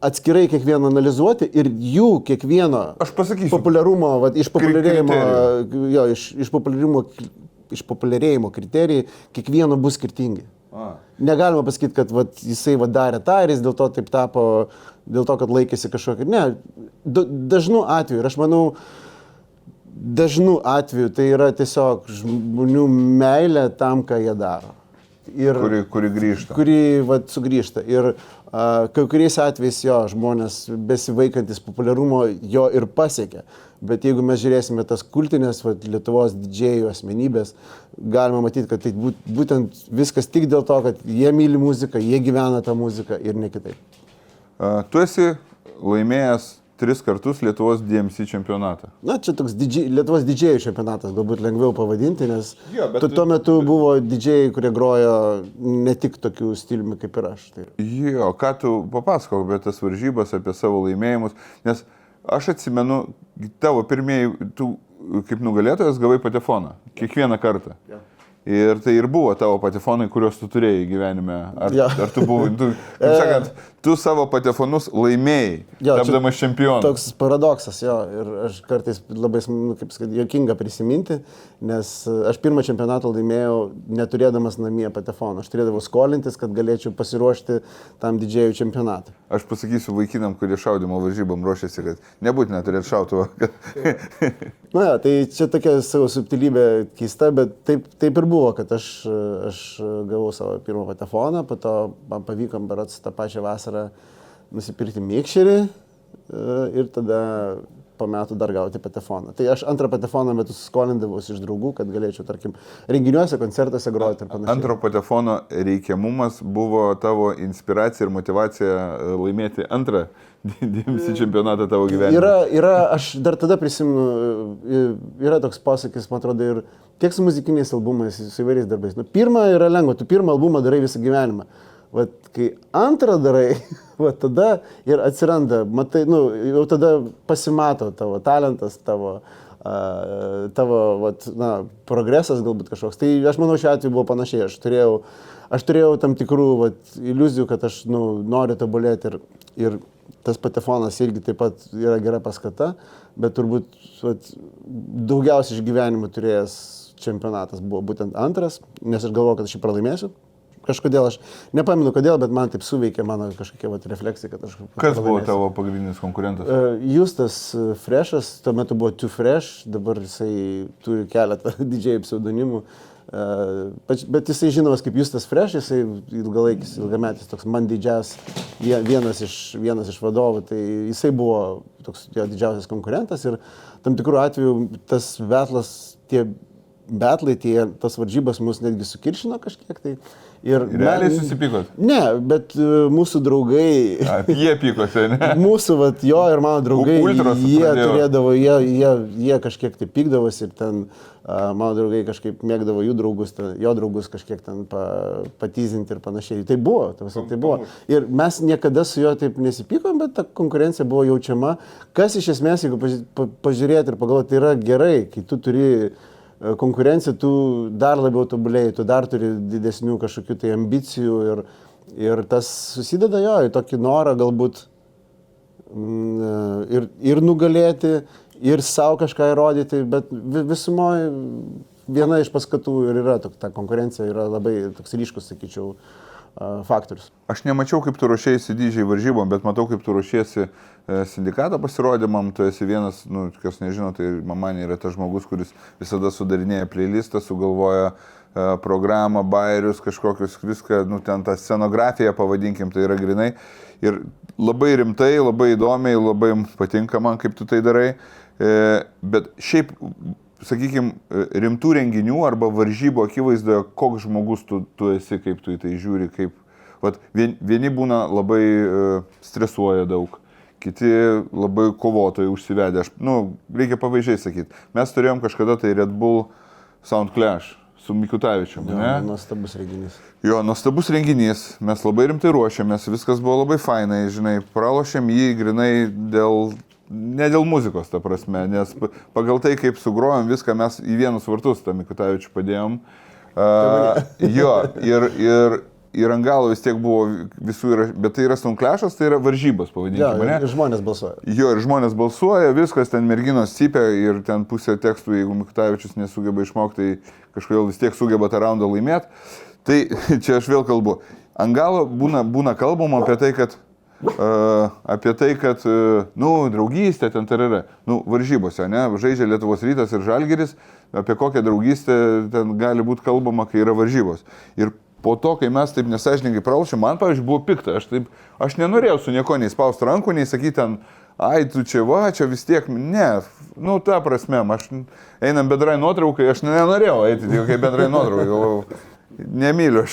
atskirai kiekvieną analizuoti ir jų kiekvieno populiarumo, išpopuliarėjimo kriterijai kiekvieno bus skirtingi. Negalima pasakyti, kad jisai darė tą ir jis dėl to taip tapo, dėl to, kad laikėsi kažkokį. Ne, dažnu atveju, ir aš manau, dažnu atveju tai yra tiesiog žmonių meilė tam, ką jie daro. Ir, kuri grįžta. Kuri sugrįžta. Ir kai kuriais atvejais jo žmonės besivaikantis populiarumo jo ir pasiekia. Bet jeigu mes žiūrėsime tas kultinės Lietuvos didžėjų asmenybės, galima matyti, kad tai būtent viskas tik dėl to, kad jie myli muziką, jie gyvena tą muziką ir ne kitaip. Tu esi laimėjęs 3 kartus Lietuvos DMC čempionatą. Na, čia toks Lietuvos didžėjų čempionatas, galbūt lengviau pavadinti, nes tuo metu buvo didžėjai, kurie grojo ne tik tokių stiliumi kaip ir aš. Tai. Jo, ką tu papasakok apie tas varžybas, apie savo laimėjimus, nes aš atsimenu, tavo pirmieji, tu kaip nugalėtojas gavai patefoną, kiekvieną kartą. Ja. Ir tai ir buvo tavo patefonai, kuriuos tu turėjai gyvenime. Ar tu buvai, kaip sakant, tu savo patefonus laimėjai, tapdamas čempionu. Toks paradoksas, jo, ir aš kartais labai, kaip sakyti, juokinga prisiminti, nes aš pirmą čempionatą laimėjau neturėdamas namie patefoną. Aš turėdavau skolintis, kad galėčiau pasiruošti tam didžėjų čempionatą. Aš pasakysiu vaikinam, kurie šaudymo varžybam ruošiasi, kad nebūtina turėti šautuvą. Na, ja, tai čia tokia savo subtilybė keista, bet taip ir buvo, kad aš gavau savo pirmą patefoną, po to man pavyko berods tą pačią vasarą nusipirkti mikšerį ir tada po metų dar gauti patefoną. Tai aš antrą patefoną metus skolindavausi iš draugų, kad galėčiau, tarkim, renginiuose, koncertuose groti ir panašiai. Antro patefono reikiamumas buvo tavo inspiracija ir motyvacija laimėti antrą DMC čempionatą tavo gyvenime. Aš dar tada prisimenu, yra toks posakis, man atrodo, ir tiek su muzikiniais albumais, su įvairiais darbais. Pirmą yra lengva, tu pirmą albumą darai visą gyvenimą. Kai antrą darai, tada ir atsiranda, matai, jau tada pasimato tavo talentas, tavo tavo vat, progresas galbūt kažkoks. Tai aš manau, šiuo atveju buvo panašiai. Aš turėjau tam tikrų iliuzijų, kad aš noriu tobulėti ir tas patefonas irgi taip pat yra gera paskata, bet turbūt daugiausiai išgyvenimų turėjęs čempionatas buvo būtent antras, nes aš galvoju, kad aš jį pralaimėsiu. Kažkodėl aš nepamenu kodėl, bet man taip suveikė mano kažkokia refleksija, kad aš pralaimėsiu. Kas buvo tavo pagrindinis konkurentas? Justas Frešas, tuo metu buvo Too Fresh, dabar jisai turi keletą didžiai pseudonimų. Bet jisai žinomas kaip Justas Fresh, jisai ilgametis toks Monday Jazz, vienas iš vadovų, tai jisai buvo toks jo didžiausias konkurentas ir tam tikrų atveju tas tas varžybas mus netgi sukiršino kažkiek tai. Ir realiai susipykot? Ne, bet mūsų draugai... Jie pykosi, ne? Mūsų, jo ir mano draugai, jie turėdavo, jie kažkiek tai pykdavosi ir ten mano draugai kažkaip mėgdavo jo draugus kažkiek ten patyzinti ir panašiai. Tai buvo. Ir mes niekada su juo taip nesipykom, bet ta konkurencija buvo jaučiama. Kas iš esmės, jeigu pažiūrėti ir pagalvoti, tai yra gerai, kai tu turi konkurencija, tu dar labiau tobulėjai, tu dar turi didesnių kažkokių tai ambicijų ir tas susideda į tokį norą galbūt ir nugalėti, ir savo kažką įrodyti, bet visumoje viena iš paskatų ir yra, ta konkurencija yra labai toks ryškus, sakyčiau, faktorius. Aš nemačiau, kaip tu ruošėsi didžiai varžybom, bet matau, kaip tu ruošėsi sindikato pasirodymam. Tu esi vienas, kas nežino, tai man yra tas žmogus, kuris visada sudarinėja playlistą, sugalvoja programą, bairius, kažkokius viską, ten tą scenografiją pavadinkim, tai yra grinai. Ir labai rimtai, labai įdomiai, labai patinka man, kaip tu tai darai. Bet šiaip, sakykime, rimtų renginių arba varžybų akivaizdoje, koks žmogus tu esi, kaip tu į tai žiūri, kaip... Vieni būna labai stresuoja daug, kiti labai kovotojai užsivedę. Reikia pavaizdžiai sakyti. Mes turėjom kažkada tai Red Bull Sound Clash su Mikutavičium, ne? Nuostabus renginys. Jo, nuostabus renginys. Mes labai rimtai ruošėmės, viskas buvo labai fainai, žinai, pralošėm jį grinai ne dėl muzikos, ta prasme, nes pagal tai, kaip sugrojom viską, mes į vienus vartus tą Mikutavičių padėjom. Ir ant galo vis tiek buvo visų, bet tai yra Sound Clash'as, tai yra varžybos, pavadinkime, ne? Ir žmonės balsuoja. Jo, ir žmonės balsuoja, viskas, ten merginos cypia ir ten pusė tekstų, jeigu Mikutavičius nesugeba išmokti, tai kažkodėl vis tiek sugeba tą raundą laimėti. Tai čia aš vėl kalbu. Ant galo būna kalbama apie tai, kad draugystė ten yra, varžybose, ne, žaidžia Lietuvos Rytas ir Žalgiris, apie kokią draugystę ten gali būti kalbama, kai yra varžybos. Ir po to, kai mes taip nesąžiningai pralašėm, man, pavyzdžiui, buvo pikta, aš nenorėjau su nieko nei spausti rankų, nei sakyti ten, tu čia vis tiek, ne, ta prasme, aš einam bendrai nuotraukai, aš nenorėjau eiti, kai bendrai nuotraukai, galvojau. Nemyliu,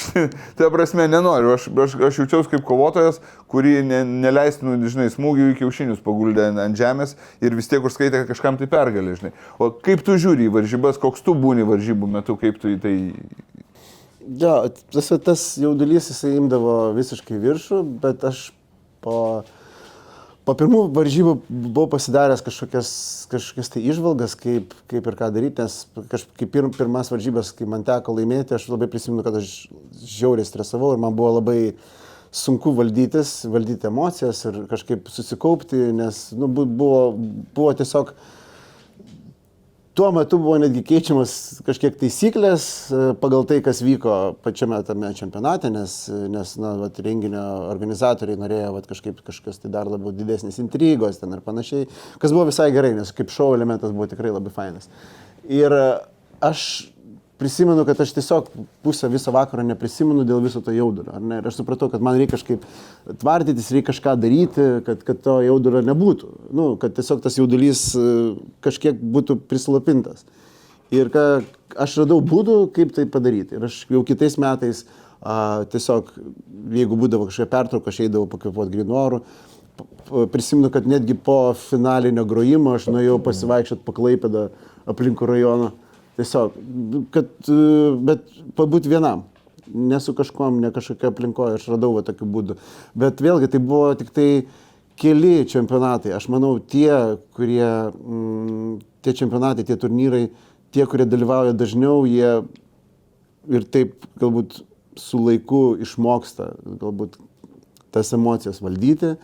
ta prasme nenoriu, aš jaučiausi kaip kovotojas, kurį neleistų, žinai, smūgių į kiaušinius paguldė ant žemės ir vis tiek užskaitė kažkam tai pergalė, žinai. O kaip tu žiūri į varžybas, koks tu būni varžybų metu, kaip tu į tai... Jo, tas jaudulys jisai imdavo visiškai viršų, bet aš po pirmų varžybų buvau pasidaręs kažkokias tai įžvalgas, kaip ir ką daryti, nes kaip pirmas varžybas, kai man teko laimėti, aš labai prisimenu, kad aš žiauriai stresavau ir man buvo labai sunku valdyti emocijas ir kažkaip susikaupti, nes buvo tiesiog... Tuo metu buvo netgi keičiamas kažkiek taisyklės pagal tai, kas vyko pačiame tame čempionate, nes renginio organizatoriai norėjo kažkokios tai dar labiau didesnės intrigos ten ir panašiai, kas buvo visai gerai, nes kaip šou elementas buvo tikrai labai fainas. Ir aš prisimenu, kad aš tiesiog pusę viso vakaro neprisimenu dėl viso to jaudulio. Ir aš supratau, kad man reikia kažkaip tvardytis, reikia kažką daryti, kad to jaudulio nebūtų. Kad tiesiog tas jaudulys kažkiek būtų prislopintas. Ir aš radau būdų, kaip tai padaryti. Ir aš jau kitais metais tiesiog, jeigu būdavo kažkokia pertrauka, aš eidavau pakvėpuoti grynu oru. Prisimenu, kad netgi po finalinio grojimo aš nuėjau pasivaikščioti po Klaipėdą aplinkų rajono. Tiesiog, bet pabūti vienam, ne su kažkuom, ne kažkokia aplinkoje, aš radau tokių būdų. Bet vėlgi tai buvo tik tai keli čempionatai. Aš manau, tie čempionatai, tie turnyrai, tie, kurie dalyvauja dažniau, jie ir taip galbūt su laiku išmoksta galbūt tas emocijas valdyti,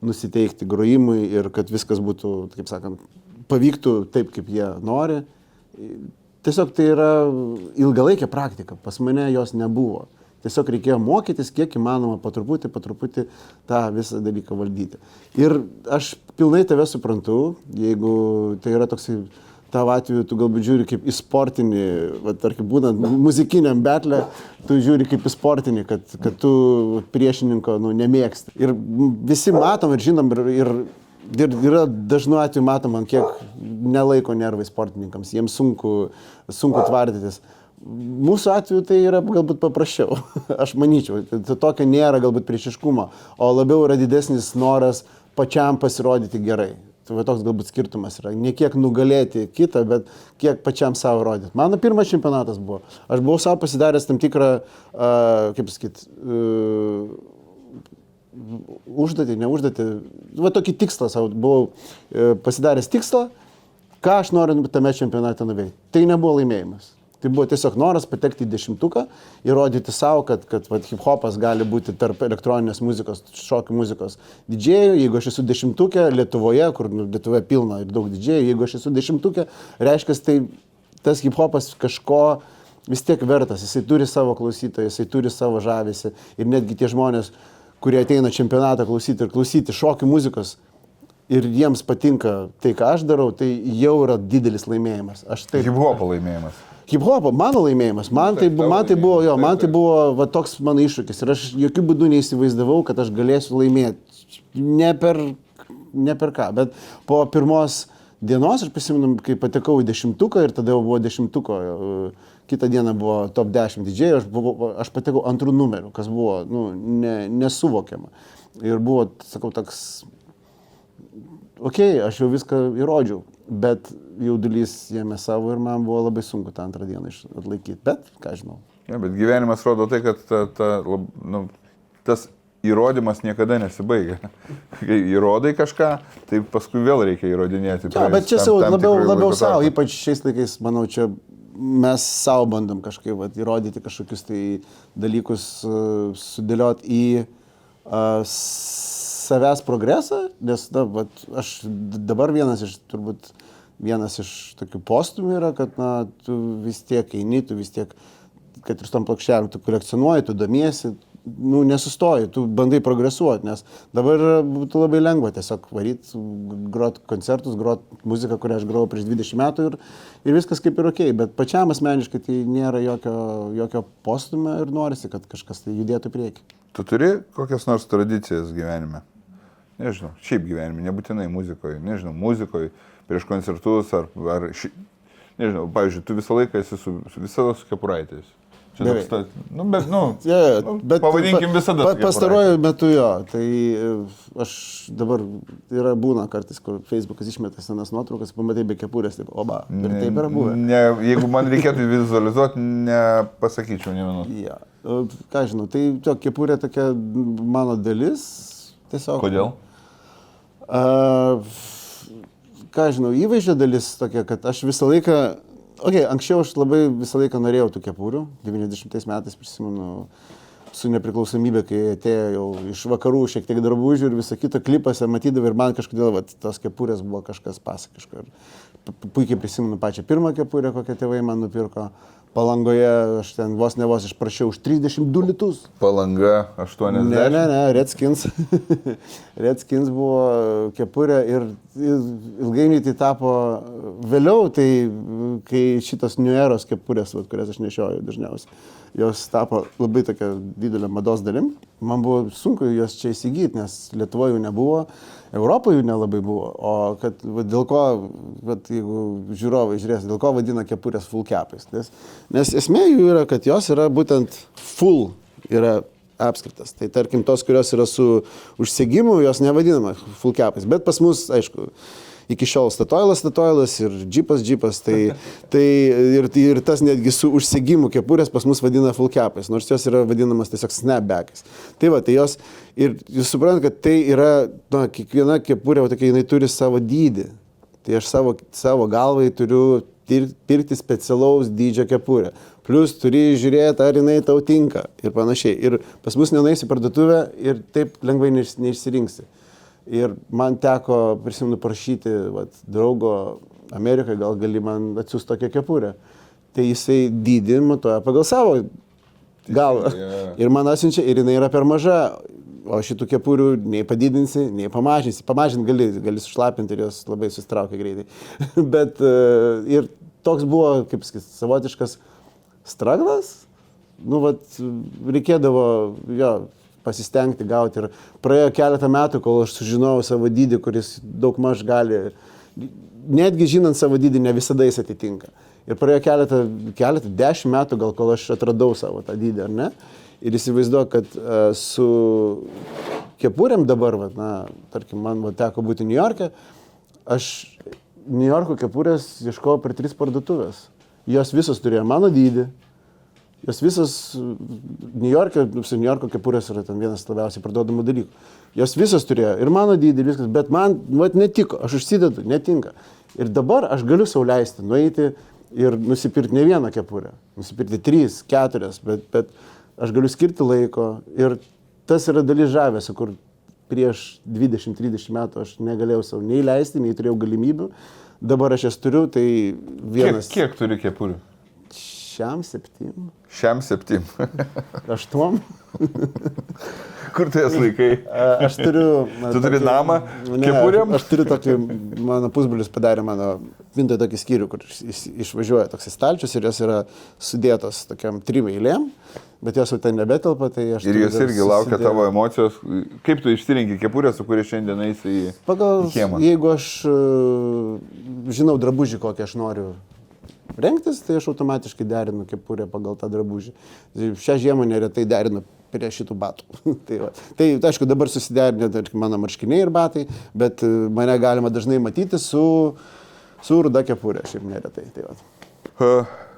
nusiteikti grojimui ir kad viskas būtų, kaip sakant, pavyktų taip, kaip jie nori. Tiesiog tai yra ilgalaikė praktika, pas mane jos nebuvo. Tiesiog reikėjo mokytis, kiek įmanoma po truputį tą visą dalyką valdyti. Ir aš pilnai tave suprantu, jeigu tai yra toksai, tavo atveju tu galbūt žiūri kaip į sportinį, tarkim, būnant muzikiniam betle, tu žiūri kaip į sportinį, kad tu priešininko nemėgsti. Ir visi matom ir žinom, ir yra dažnu atveju matom, ant kiek nelaiko nervai sportininkams, jiems sunku tvardytis. Mūsų atveju tai yra galbūt paprasčiau, aš manyčiau, tokio nėra galbūt priešiškumo, o labiau yra didesnis noras pačiam pasirodyti gerai. Tai toks galbūt skirtumas yra. Ne kiek nugalėti kitą, bet kiek pačiam savo rodyti. Mano pirmas čempionatas buvo. Aš buvau savo pasidaręs tam tikrą, kaip sakyti, neužduotį, tokį tikslą savo. Buvau pasidaręs tikslą, ką aš noriu tame čempionate nuveikti. Tai nebuvo laimėjimas. Tai buvo tiesiog noras patekti į 10-tuką, įrodyti savo, kad hip-hopas gali būti tarp elektroninės muzikos, šokių muzikos didžėjų. Jeigu aš esu 10-tukė Lietuvoje, kur Lietuvoje pilna ir daug didžėjų, jeigu aš esu 10-tukė, reiškia, tai tas hip-hopas kažko vis tiek vertas. Jisai turi savo klausytoją, jisai turi savo žavesį. Ir netgi tie žmonės, kurie ateina čempionatą klausyti šokių muzikos, ir jiems patinka tai, ką aš darau, tai jau yra didelis laimėjimas. Hip-hopo laimėjimas. Hip-hopo, mano laimėjimas, man tai buvo toks mano iššūkis ir aš jokių būdų neįsivaizdavau, kad aš galėsiu laimėti. Ne per ką, bet po pirmos dienos aš prisimenu, kai patekau į 10-tuką ir tada jau buvo 10-tuko, kitą dieną buvo top 10 didžėjų, aš patekau antrų numerių, kas buvo nesuvokiama. Ir buvo, sakau, toks, aš jau viską įrodžiau. Bet jaudulys jėmė savo ir man buvo labai sunku tą antrą dieną atlaikyti, bet ką žinau. Ja, bet gyvenimas rodo tai, kad tas įrodymas niekada nesibaigia. Kai įrodai kažką, tai paskui vėl reikia įrodinėti. Ja, bet čia labiau savo, ypač šiais laikais, manau, čia mes savo bandom kažkaip įrodyti kažkokius tai dalykus, sudėlioti į savęs progresą, nes aš dabar vienas iš tokių postumų yra, kad tu vis tiek eini, tu vis tiek, kad ir su tom plokštelėm, tu kolekcionuoji, tu domiesi, nesustoji, tu bandai progresuoti, nes dabar būtų labai lengva tiesiog varyti, groti koncertus, groti muziką, kurią aš grojau prieš 20 metų ir viskas kaip ir okei, bet pačiam asmeniškai tai nėra jokio postumio ir norisi, kad kažkas tai judėtų į priekį. Tu turi kokias nors tradicijas gyvenime? Nežinau, šiaip gyvenime, nebūtinai muzikoje, muzikoje, prieš koncertus nežinau, pavyzdžiui, tu visą laiką esi visada su kepuraitės. Bet pavadinkim visada. Pastaruoju metu jo, tai aš dabar būna kartais, kur Facebookas išmeta senas nuotraukas, pamatai be kepurės, taip, oba, ir taip yra buvę. Jeigu man reikėtų vizualizuoti, nepasakyčiau nė vienos. Ja. Ką žinau, tai kepurė tokia mano dalis, tiesiog. Kodėl? Ką žinau, įvaizdžio dalis tokia, kad aš visą laiką, anksčiau aš labai visą laiką norėjau tų kepurių, 90 metais prisimenu su nepriklausomybė, kai atėjo jau iš vakarų šiek tiek drabužių ir visą kitą klipose matydavau ir man kažkodėl tos kepurės buvo kažkas pasakiško. Puikiai prisimenu pačią pirmą kepurę, kokią tėvai man nupirko. Palangoje aš ten vos išprašiau už 32 litus. Palanga 80? Ne, Redskins. Redskins buvo kepurė ir ilgainiui tai tapo vėliau, tai kai šitos New Eros kepurės, kurias aš nešioju dažniausiai, jos tapo labai tokia didelė mados dalim. Man buvo sunku jos čia įsigyti, nes Lietuvoje jų nebuvo, Europoje jų nelabai buvo. O kad dėl ko, jeigu žiūrovai žiūrės, dėl ko vadina kepurės full capais. Nes esmė jų yra, kad jos yra būtent full, yra apskritas. Tai tarkim tos, kurios yra su užsegimu, jos nevadinama full capais. Bet pas mus, aišku, iki šiol Statoilas ir džipas, tai ir tas netgi su užsegimu kepurės pas mus vadina full capais, nors jos yra vadinamas tiesiog snapbackais. Tai va, tai jos, ir jūs suprantate, kad tai yra, kiekviena kepurė, tokia, jinai turi savo dydį. Tai aš savo galvai turiu pirkti specialaus dydžio kepurę. Plus turi žiūrėti, ar jinai tau tinka ir panašiai. Ir pas mus nenueisi parduotuvę ir taip lengvai neišsirinksi. Ir man teko, prisimenu, prašyti draugo Amerikai, gal gali man atsiųsti tokią kepurę. Tai jisai dydį matuoja pagal savo galvą. Ir man atsiunčia, ir jinai yra per maža. O šitų kepurių nei padidinsi, nei pamažinsi. Pamažinti gali sušlapinti ir jos labai susitraukia greitai. Bet ir toks buvo, kaip sakyti, savotiškas straglas. Reikėdavo pasistengti gauti. Ir praėjo keletą metų, kol aš sužinojau savo dydį, kuris daug maž gali, netgi žinant savo dydį, ne visada jis atitinka. Ir praėjo keletą 10 metų, gal kol aš atradau savo tą dydį, ar ne? Ir įsivaizduoju, kad su kepurėm dabar, tarkim, man teko būti New York'e, aš New York'o kepurės ieškojau per 3 parduotuvės. Jos visos turėjo mano dydį. Jos visos New York'o kepurės yra ten vienas labiausiai parduodamų dalykų. Jos visos turėjo ir mano dydį, viskas, bet man netiko, aš užsidedu, netinka. Ir dabar aš galiu sau leisti nueiti ir nusipirkti ne vieną kepurę, nusipirkti 3, 4, bet aš galiu skirti laiko ir tas yra dalis žavesio, kur prieš 20-30 metų aš negalėjau savo nei leisti, nei turėjau galimybių. Dabar aš jas turiu, tai vienas... Kiek turi kepurių? 7. 7. 8. Kur tu jas laikai? Aš turiu... Tu turi namą kepurėm? Aš turiu tokį, mano pusbrolis padarė mano vintoje tokį skyrių, kur išvažiuoja toks į stalčius ir jos yra sudėtos tokiam 3 eilėm, bet jos jau ten nebetelpa, tai aš... Ir jos irgi laukia tavo emocijos. Kaip tu išsirinki kepurę, su kuria šiandien eisi į kiemą? Jeigu aš žinau drabužį, kokį aš noriu rengtis, tai aš automatiškai derinu kepurę pagal tą drabužį. Šią žiemą neretai derinu prie šitų batų. Tai aišku, dabar susiderinę mano marškiniai ir batai, bet mane galima dažnai matyti su ruda kepurė, šiaip neretai.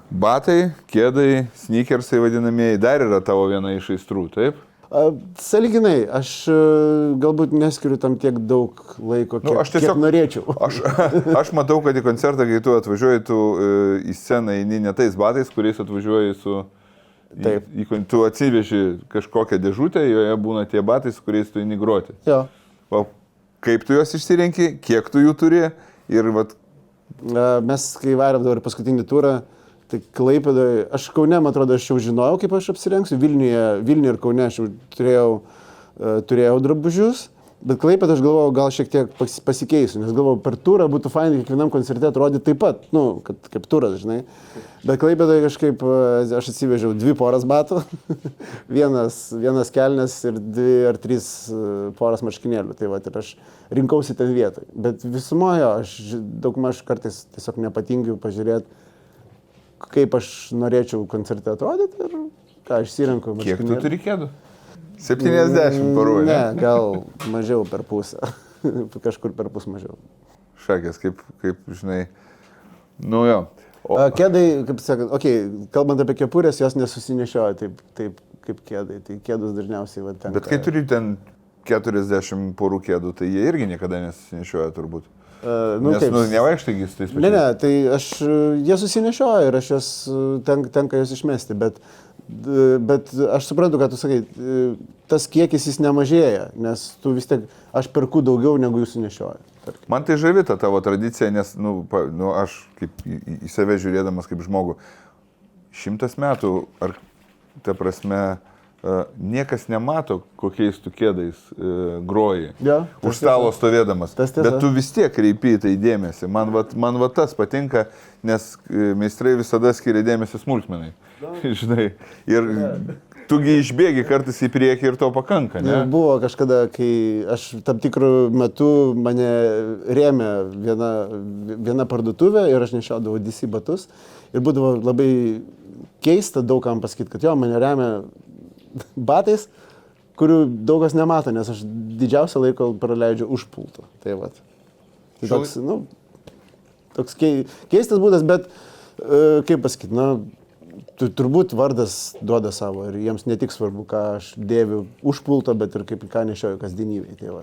Batai, kėdai, sneakersai vadinamieji, dar yra tavo viena iš aistrų, taip? Sąlyginai, aš galbūt neskiriu tam tiek daug laiko, kiek norėčiau. Aš matau, kad į koncertą, kai tu atvažiuoji, tu į sceną eini ne tais batais, kuriais atvažiuoji su... Taip. Tu atsiveži kažkokią dėžutę, joje būna tie batai, su kuriais tu eini groti. Jo. Kaip tu juos išsirenki, kiek tu jų turi ir Mes, kai varėm dabar paskutinį turą, tai Klaipėdoje, aš Kaune, man atrodo, aš jau žinojau, kaip aš apsirengsiu. Vilniuje ir Kaune aš jau turėjau drabužius, bet Klaipėdoje aš galvojau, gal šiek tiek pasikeisiu, nes galvojau, per turą būtų fainai kiekvienam koncerte atrodyti taip pat, kaip turas, žinai. Bet Klaipėdoje kažkaip aš atsivežiau 2 poras batų, vienas kelnes ir 2 ar 3 poras marškinėlių, tai va, ir aš rinkausi ten vietoj. Bet visumoje aš daugmaž kartais tiesiog nepatingiu pažiūrėti, kaip aš norėčiau koncerte atrodyti ir ką aš išsirenku. Kiek tu turi kėdų? 70 parų, ne? Ne, gal mažiau per pusę. Kažkur per pusę mažiau. Šakės, kaip žinai, jo. Kėdai, kaip sakant, kalbant apie kepurės, jos nesusinešioja taip kaip kėdai. Tai kėdus dažniausiai tenka. Bet kai turi ten 40 porų kėdų, tai jie irgi niekada nesusinešioja turbūt. Nes nevaištai gis tais pačiais. Ne, tai jie susinešioja ir aš jas tenka jas išmesti, bet aš suprantu, kad tu sakai, tas kiekis jis nemažėja, nes tu vis tiek, aš perku daugiau negu jūs sunešioju. Man tai žavi ta tavo tradicija, nes aš kaip į save žiūrėdamas kaip žmogų, 100 metų, ar ta prasme, niekas nemato, kokiais tu kėdais groji, už stalo stovėdamas, bet tu vis tiek kreipi tai dėmesį. Man va tas patinka, nes meistrai visada skiria dėmesį smulkmenai, žinai, ir tugi išbėgi kartais į priekį ir to pakanka, ne? Buvo kažkada, kai aš tam tikrų metų mane rėmė viena parduotuvė ir aš nešiodavau DC batus ir būdavo labai keista daugam pasakyti, kad mane rėmė batais, kurių daugas nemato, nes aš didžiausią laiko praleidžiu už pulto. Tai vat. Tai toks, nu, toks keistas būdas, bet, kaip pasakyti, turbūt vardas duoda savo ir jiems ne tik svarbu, ką aš dėviu už pulto, bet ir kaip ką nešioju kasdienybėje. Tai va,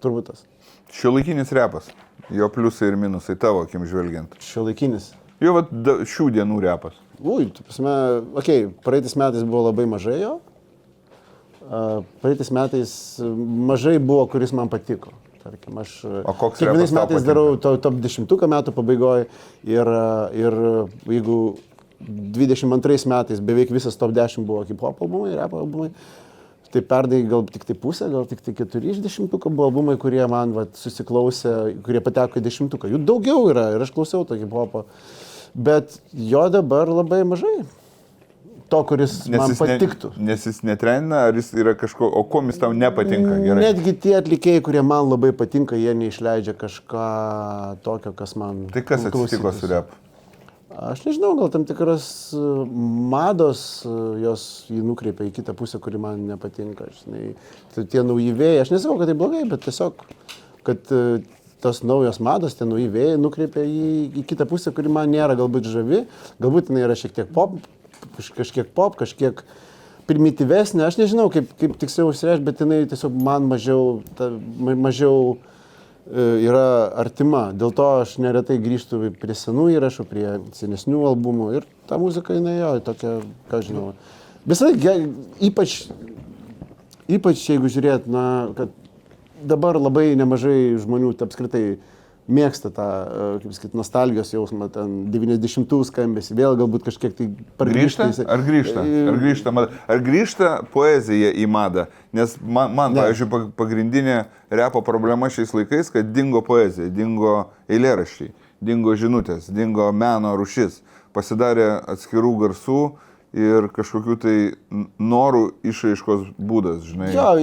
turbūt tas. Šiuolaikinis repas, jo pliusai ir minusai tavo akim žvelgiant. Šiuolaikinis. Jo va, šių dienų repas. Praeitais metais buvo labai mažai jo. Praeitais metais mažai buvo, kuris man patiko. Tarkim, aš kiekvienais metais darau top 10 metų pabaigoje ir jeigu 22 metais beveik visas top 10 buvo hip-hop albumai, rap albumai, tai perdai gal tik tai pusė, gal tik tai 4 iš 10 buvo albumai, kurie man susiklausė, kurie pateko į 10. Jų daugiau yra ir aš klausiau to hip-hopo, bet jo dabar labai mažai. To, kuris man patiktų. Nes jis netrendina, ar jis yra kažko, o kuom jis tau nepatinka? Gerai. Netgi tie atlikėjai, kurie man labai patinka, jie neišleidžia kažką tokio, kas man... Tai kas atsitiko su rap? Aš nežinau, gal tam tikras mados jos jį nukreipia į kitą pusę, kuri man nepatinka. Tie nauji vėjai, aš nesakau, kad tai blogai, bet tiesiog, kad tos naujos mados, tie nauji vėjai nukreipia į kitą pusę, kuri man nėra galbūt žavi, galbūt jinai yra šiek tiek pop, kažkiek primityvesnė, aš nežinau, kaip tiksliau užsireikšti, bet jinai tiesiog man mažiau yra artima. Dėl to aš neretai grįžtu prie senų įrašų, prie senesnių albumų ir ta muzika jinai jo, tokia, ką žinau. Visai, ypač jeigu žiūrėt, kad dabar labai nemažai žmonių apskritai mėgsta tą, kaip sakyti, nostalgijos jausmą, ten 90-ų skambėsi, vėl galbūt kažkiek tai pargrįžta. Ar grįžta poezija į madą? Nes man pavyzdžiui, pagrindinė repo problema šiais laikais, kad dingo poezija, dingo eilėraščiai, dingo žinutės, dingo meno rūšis, pasidarė atskirų garsų ir kažkokių tai norų išraiškos būdas, žinai. Jo,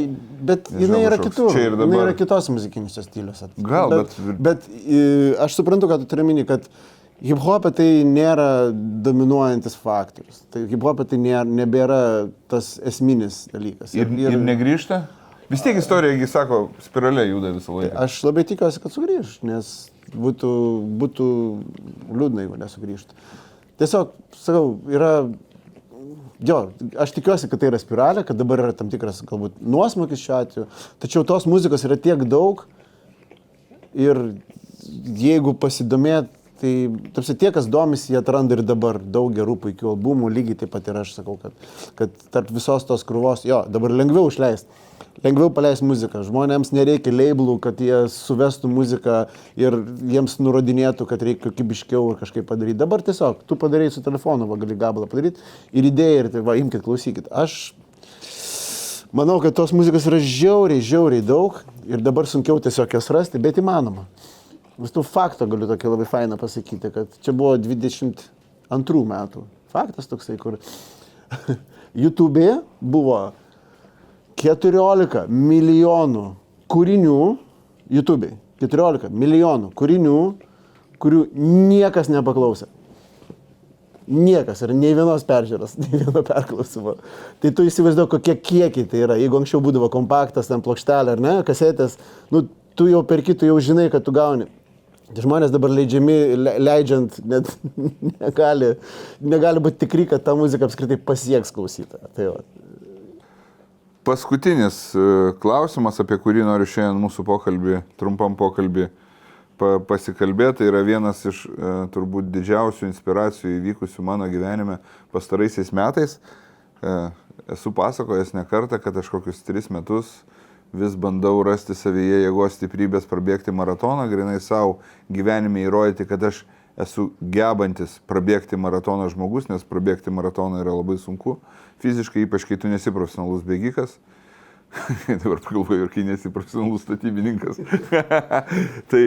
bet jinai yra kitur, jinai yra kitos muzikinėse stiliuose. Gal, bet aš suprantu, kad tu turi minį, kad hip-hopė tai nėra dominuojantis faktorius. Tai hip-hopė tai nebėra tas esminis dalykas. Ir negrįžta? Vis tiek istorija, sako, spirale juda visą laiką. Aš labai tikiuosi, kad sugrįž, nes būtų liūdna, jeigu nesugrįžtų. Tiesiog, sakau, yra... Jo, aš tikiuosi, kad tai yra spiralė, kad dabar yra tam tikras galbūt nuosmukis šiuo atveju, tačiau tos muzikos yra tiek daug ir jeigu pasidomėt, tai tie, kas domisi, jie atranda ir dabar daug gerų puikių albumų, lygiai taip pat ir aš sakau, kad tarp visos tos krūvos, jo, dabar lengviau išleisti. Lengviau paleisti muziką. Žmonėms nereikia leiblų, kad jie suvestų muziką ir jiems nurodinėtų, kad reikia kokybiškiau ir kažkaip padaryti. Dabar tiesiog, tu padarai su telefonu, gali gabalą padaryti ir idėją ir tai va, imkit, klausykit. Aš manau, kad tos muzikos yra žiauriai daug ir dabar sunkiau tiesiog jas rasti, bet įmanoma. Vis tų fakto galiu tokį labai fainą pasakyti, kad čia buvo 22 metų. Faktas toksai, kur YouTube'e buvo 14 milijonų kūrinių YouTube'ai. 14 milijonų kūrinių, kurių niekas nepaklausė. Niekas ir nei vienos peržiūros, nei vieno perklausimo. Tai tu įsivaizduoji, kokie kiekiai tai yra. Jeigu anksčiau būdavo kompaktas, ten plokštelė ar ne, kasetės, tu jau perki, tu jau žinai, kad tu gauni. Žmonės dabar leidžiant net negali būti tikri, kad ta muzika apskritai pasieks klausytoją. Tai va. Paskutinis klausimas, apie kurį noriu šiandien mūsų trumpam pokalbį pasikalbėti, yra vienas iš turbūt didžiausių inspiracijų įvykusių mano gyvenime pastaraisiais metais. Esu pasakojęs ne kartą, kad aš kokius 3 metus vis bandau rasti savyje jėgos stiprybės prabėgti maratoną, grinai savo gyvenime įrodyti, kad aš esu gebantis prabėgti maratoną žmogus, nes prabėgti maratoną yra labai sunku. Fiziškai, ypač kai tu nesi profesionalus bėgikas. Dabar pagalvoju, ir kai nesi profesionalus statybininkas. Tai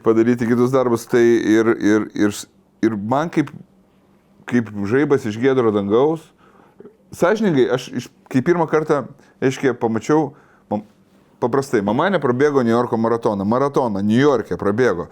padaryti kitus darbus. Tai ir man kaip žaibas iš giedro dangaus. Sąžiningai, aš kai pirmą kartą, pamačiau, paprastai, mama neprabėgo New Yorko maratoną. Maratoną New York'e prabėgo.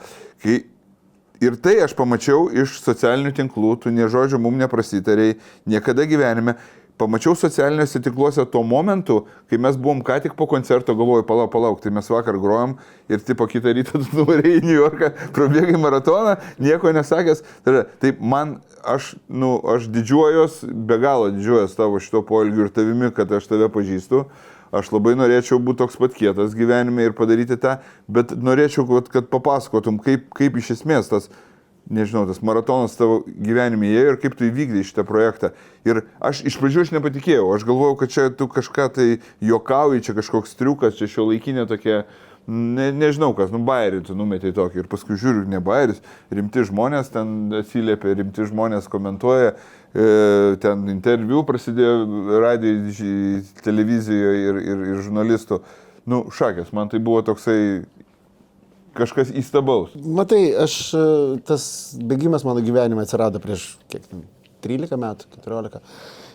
Ir tai aš pamačiau iš socialinių tinklų, tu nė žodžio mum neprasitarėjai, niekada gyvenime. pamačiau socialiniuose tinkluose tuo momentu, kai mes buvom ką tik po koncerto, galvoju, palauk, tai mes vakar grojom ir tipo kitą rytą tu nuvarėjai į New Yorką, prabėgai maratoną, nieko nesakęs. Tai man, aš didžiuojos, be galo didžiuojos tavo šito poelgiu ir tavimi, kad aš tave pažįstu. Aš labai norėčiau būti toks pat kietas gyvenime ir padaryti tą, bet norėčiau, kad papasakotum, kaip iš esmės tas, nežinau, tas maratonas tavo gyvenime ėjo ir kaip tu įvykdai šitą projektą. Ir aš iš pradžių aš nepatikėjau, aš galvojau, kad čia tu kažką tai juokauji, čia kažkoks triukas, čia šiuolaikinė tokia, nežinau kas, bairį tu numetei tokį ir paskui žiūriu, ne bairis, rimti žmonės ten atsiliepia, rimti žmonės komentuoja, ten interviu prasidėjo radijoje, televizijoje ir žurnalistų. Šakės, man tai buvo toksai kažkas įstabaus. Matai, tas bėgimas mano gyvenime atsirado prieš 13 metų, 14.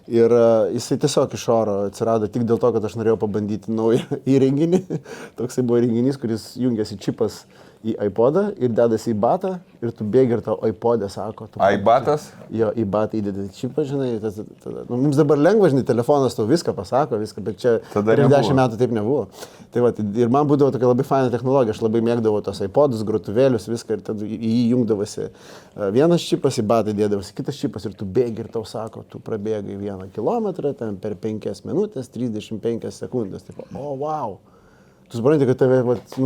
Ir jisai tiesiog iš oro atsirado tik dėl to, kad aš norėjau pabandyti naują įrenginį. Toksai buvo įrenginys, kuris jungiasi čipas į iPodą ir dedasi į batą ir tu bėgi ir tau iPodė sako. iBatas? Jo, į batą įdedi čipą, žinai. Mums dabar lengva, žinai, telefonas tau viską pasako, bet čia prieš 10 metų taip nebuvo. Tai va, ir man būdavo tokia labai faina technologija, aš labai mėgdavau tos iPodus, grotuvėlius, viską ir tada į jį jungdavosi. Vienas čipas į batą dėdavosi, kitas čipas ir tu bėgi ir tau sako, tu prabėgai 1 kilometrą ten per 5 minutės, 35 sekundės. Taip, wow. Tu supranti, kad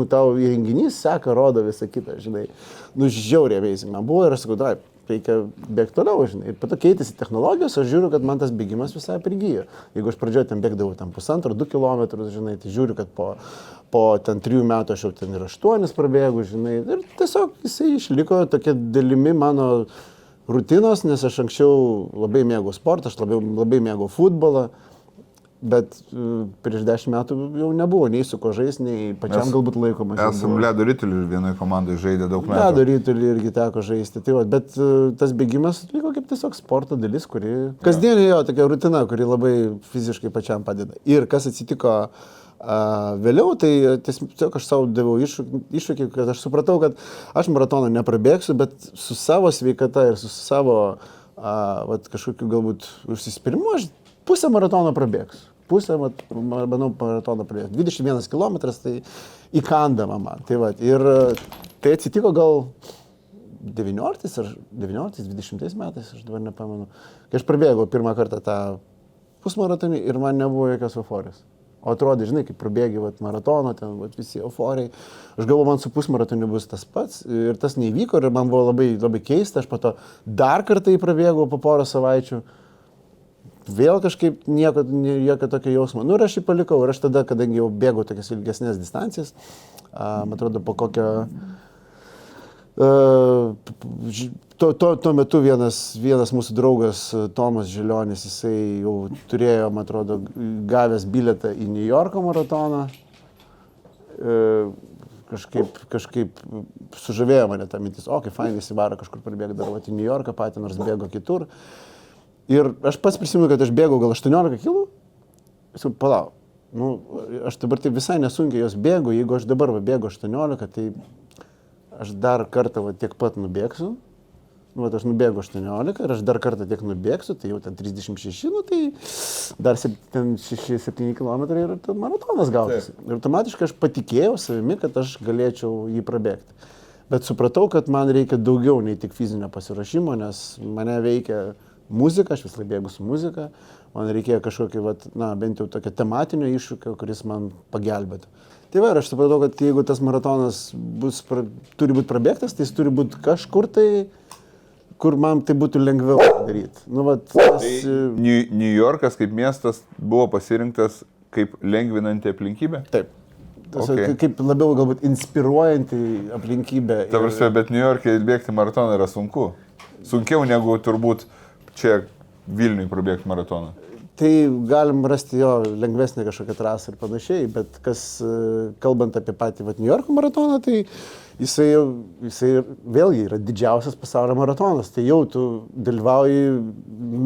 tavo įrenginys seka, rodo visą kitą, žinai. Žiauriai amazing man buvo ir aš sakau, reikia bėgti toliau, žinai. Ir po to keitėsi technologijos, aš žiūriu, kad man tas bėgimas visai prigijo. Jeigu aš pradžioje ten bėgdavau 1,5–2 kilometrus, žinai, tai žiūriu, kad po 3 metų aš jau ten ir 8 prabėgu, žinai. Ir tiesiog jisai išliko tokia dalimi mano rutinos, nes aš anksčiau labai mėgau sportą, aš labai mėgau futbolą. Bet prieš 10 metų jau nebuvo nei su ko žais, nei pačiam galbūt laiko mažiau. Esam ledo ritulį vienoje komandoje žaidė daug metų. Ledo ritulį irgi teko žaisti. Tai va, bet tas bėgimas liko kaip tiesiog sporto dalis, kuri kasdienė jo tokia rutina, kuri labai fiziškai pačiam padeda. Ir kas atsitiko vėliau, tai tiesiog aš savo daviau iššūkį, kad aš supratau, kad aš maratoną neprabėgsiu, bet su savo sveikata ir su savo kažkokiu galbūt užsispyrimu aš pusę maratono prabėgsiu. Manau, maratoną prabėgsiu. 21 kilometras, tai įkandama man. Tai va, ir tai atsitiko gal 19-20 metais, aš dabar nepamenu. Kai aš prabėgau pirmą kartą tą pusmaratonį ir man nebuvo jokios euforijos. O atrodė, žinai, kaip prabėgi maratoną, ten visi euforiai. Aš galvoju, man su pusmaratoniu bus tas pats ir tas neįvyko ir man buvo labai, labai keista. Aš po to dar kartą įprabėgau po porą savaičių. Vėl kažkaip jokio tokio jausmo. Ir aš jį palikau ir aš tada, kadangi jau bėgau tokias ilgesnės distancijas, man atrodo, po kokio... Tuo metu vienas mūsų draugas Tomas Žilionis, jisai jau turėjo, man atrodo, gavęs bilietą į New Yorko maratoną. Kažkaip sužavėjo mane tą mintis, kaip fainai įsivaro kažkur prabėgo dar į New Yorką patį, nors bėgo kitur. Ir aš pats prisimenu, kad aš bėgau gal 18 kilų. Palauk, aš dabar taip visai nesunkiai jos bėgu, jeigu aš dabar bėgu 18, tai aš dar kartą tiek pat nubėgsiu. Aš nubėgu 18 ir aš dar kartą tiek nubėgsiu, tai jau ten 36, tai dar 6-7 km ir maratonas gautasi. Ir automatiškai aš patikėjau savimi, kad aš galėčiau jį prabėgti. Bet supratau, kad man reikia daugiau nei tik fizinio pasiruošimo, nes mane veikia muzika, aš vis laik bėgu su muzika, man reikėjo kažkokį, bent jau tokio tematinio iššūkio, kuris man pagelbėtų. Tai va, aš supratau, kad jeigu tas maratonas turi būti prabėgtas, tai jis turi būti kažkur tai, kur man tai būtų lengviau daryti. New Yorkas kaip miestas buvo pasirinktas kaip lengvinanti aplinkybė? Taip. Kaip labiau galbūt inspiruojanti aplinkybė. Ta prasme, bet New York'e bėgti maratoną yra sunku. Sunkiau negu turbūt čia Vilniui prabėgti maratoną. Tai galim rasti jo lengvesnę kažkokią trasą ir panašiai, bet kalbant apie patį New Yorko maratoną, tai jisai vėlgi yra didžiausias pasaulio maratonas, tai jau tu dalyvauji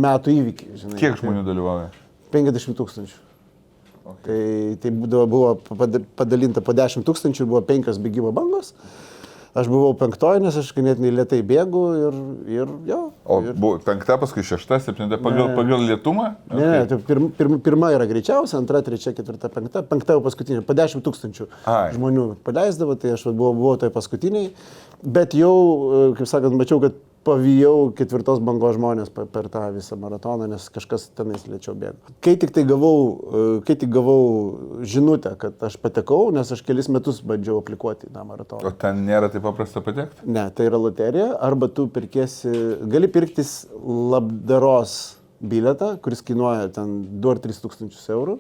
metų įvykį. Žinai. Kiek žmonių dalyvauja? 50 000. Okay. Tai buvo padalinta po 10 000, buvo 5 bėgimo bangos. Aš buvau 5, nes aš ganėtinai lėtai bėgu ir jo. O 5, paskui 6, 7 pagal lėtumą? Ne, tai pirma yra greičiausia, 2, 3, 4, 5, 5 jau paskutinė, po 10 000 žmonių paleisdavo, tai aš buvau tai paskutiniai, bet jau, kaip sakant, mačiau, kad pavijau 4 bangos žmonės per tą visą maratoną, nes kažkas tenais lėčiau bėgo. Kai tik gavau žinutę, kad aš patekau, nes aš kelis metus bandžiau aplikuoti tą maratoną. O ten nėra taip paprasta patekti? Ne, tai yra loterija, arba tu gali pirktis labdaros bilietą, kuris kainuoja ten 2 ar 3 tūkstančius eurų.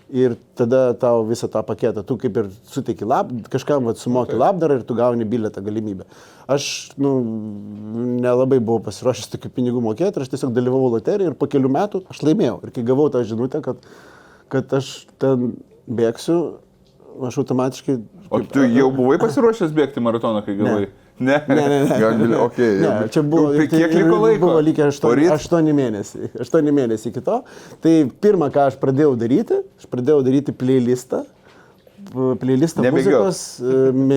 Ir tada tau visą tą paketą, tu kaip ir suteiki kažkam sumoki labdarą ir tu gauni bilietą galimybę. Aš nelabai buvau pasiruošęs tokių pinigų mokėti ir aš tiesiog dalyvavau loterijoje ir po kelių metų aš laimėjau. Ir kai gavau tą žinutę, kad aš ten bėgsiu, aš automatiškai... O tu jau buvai pasiruošęs bėgti maratoną, kai gavai? Ne. Okay, ne, čia buvo, kiek liko laiko? Buvo likę 8 mėnesiai. 8 mėnesiai iki to. Tai pirmą, ką aš pradėjau daryti playlistą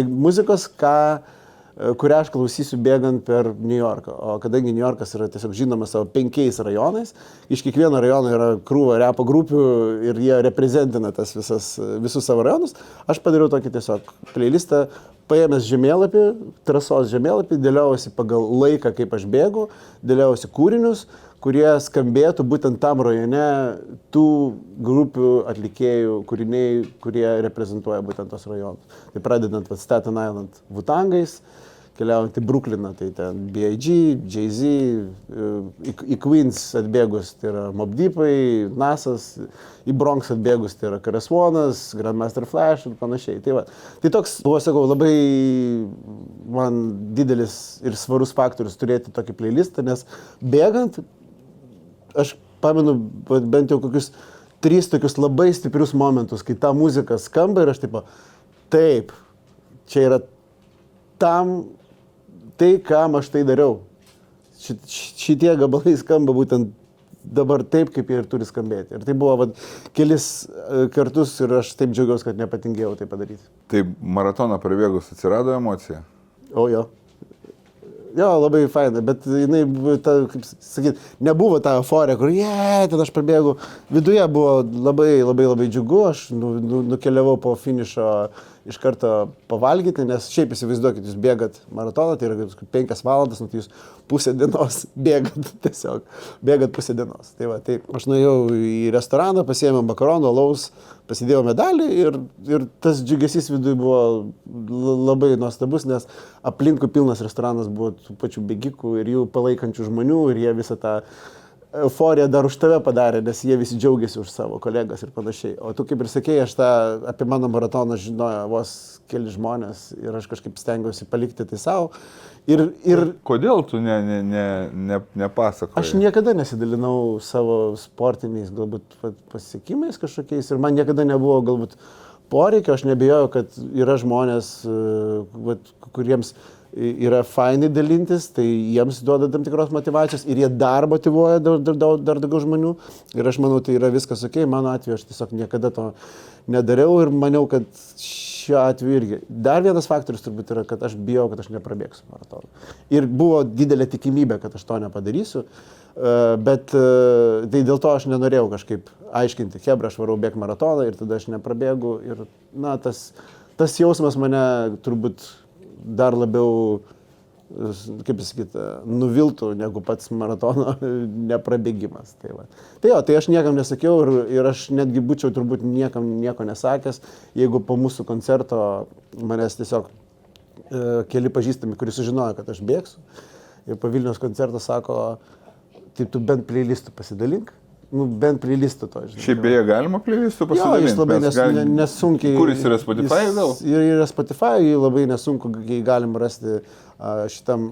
muzikos, kurią aš klausysiu bėgant per New Yorką. O kadangi New Yorkas yra tiesiog žinomas savo 5 rajonais, iš kiekvieno rajono yra krūva repo grupių ir jie reprezentina visus savo rajonus, aš padariau tokį tiesiog playlistą, paėmęs žemėlapį, trasos žemėlapį, dėliausi pagal laiką, kaip aš bėgu, dėliausi kūrinius, kurie skambėtų būtent tam rajone tų grupių atlikėjų kūriniai, kurie reprezentuoja būtent tos rajonus. Tai pradedant Staten Island Wu-Tangais, keliaujant į Brukliną, tai ten B.I.G., Jay-Z, į Queens atbėgus, tai yra Mobb Deepai, Nasas, į Bronx atbėgus, tai yra KRS-One'as, Grandmaster Flash ir panašiai. Tai toks buvo, sakau, labai man didelis ir svarus faktorius turėti tokį playlistą, nes bėgant, aš pamenu bent jau kokius 3 tokius labai stiprius momentus, kai ta muzika skamba ir aš taip, čia yra tai, kam aš tai dariau. Šitie gabalai skamba būtent dabar taip, kaip jie ir turi skambėti. Ir tai buvo kelis kartus ir aš taip džiaugiausi, kad nepatingėjau tai padaryti. Tai maratoną prabėgus atsirado emocija? O jo. Jo, labai faina, bet jinai, kaip sakyt, nebuvo ta euforija, kur ten aš prabėgu. Viduje buvo labai džiugu, aš nukeliavau po finišo iš karto pavalgyti, nes šiaip įsivaizduokit, jūs bėgat maratoną, tai yra 5 valandas, tai jūs pusę dienos bėgat pusę dienos. Tai aš nuėjau į restoraną, pasiėmiau makaronų, alaus, pasidėjau medalį ir tas džiugesys viduje buvo labai nuostabus, nes aplinkui pilnas restoranas buvo tų pačių bėgikų ir jų palaikančių žmonių ir jie visą tą euforiją dar už tave padarė, nes jie visi džiaugiasi už savo kolegas ir panašiai. O tu kaip ir sakei, aš apie mano maratoną žinojo vos keli žmonės ir aš kažkaip stengiausi palikti tai savo. Ir kodėl tu nepasakojai? Aš niekada nesidalinau savo sportiniais galbūt pasiekimais kažkokiais ir man niekada nebuvo galbūt poreikio, aš nebijojau, kad yra žmonės, kuriems yra fainai dalintis, tai jiems duoda tam tikros motyvacijos ir jie dar motyvuoja dar daugiau žmonių ir aš manau, tai yra viskas ok, mano atveju aš tiesiog niekada to nedariau ir maniau, kad šiuo atveju irgi. Dar vienas faktorius turbūt yra, kad aš bijau, kad aš neprabėgsiu maratoną. Ir buvo didelė tikimybė, kad aš to nepadarysiu, bet tai dėl to aš nenorėjau kažkaip aiškinti, hebra, aš varau bėgti maratoną ir tada aš neprabėgu ir tas jausmas mane turbūt dar labiau, kaip pasakyti, nuviltų negu pats maratono neprabėgimas. Tai aš niekam nesakiau ir aš netgi būčiau turbūt niekam nieko nesakęs, jeigu po mūsų koncerto manęs tiesiog keli pažįstami, kurie sužinojo, kad aš bėgsiu ir po Vilniaus koncerto sako, tai tu bent playlistų pasidalink. Bent playlistų to, žinai. Šiaip beje galima playlistų pasidalinti? Jo, jis labai nesunkiai... Kur jis yra, Spotify gal? Jis yra Spotify, jį labai nesunku, jį galima rasti šitam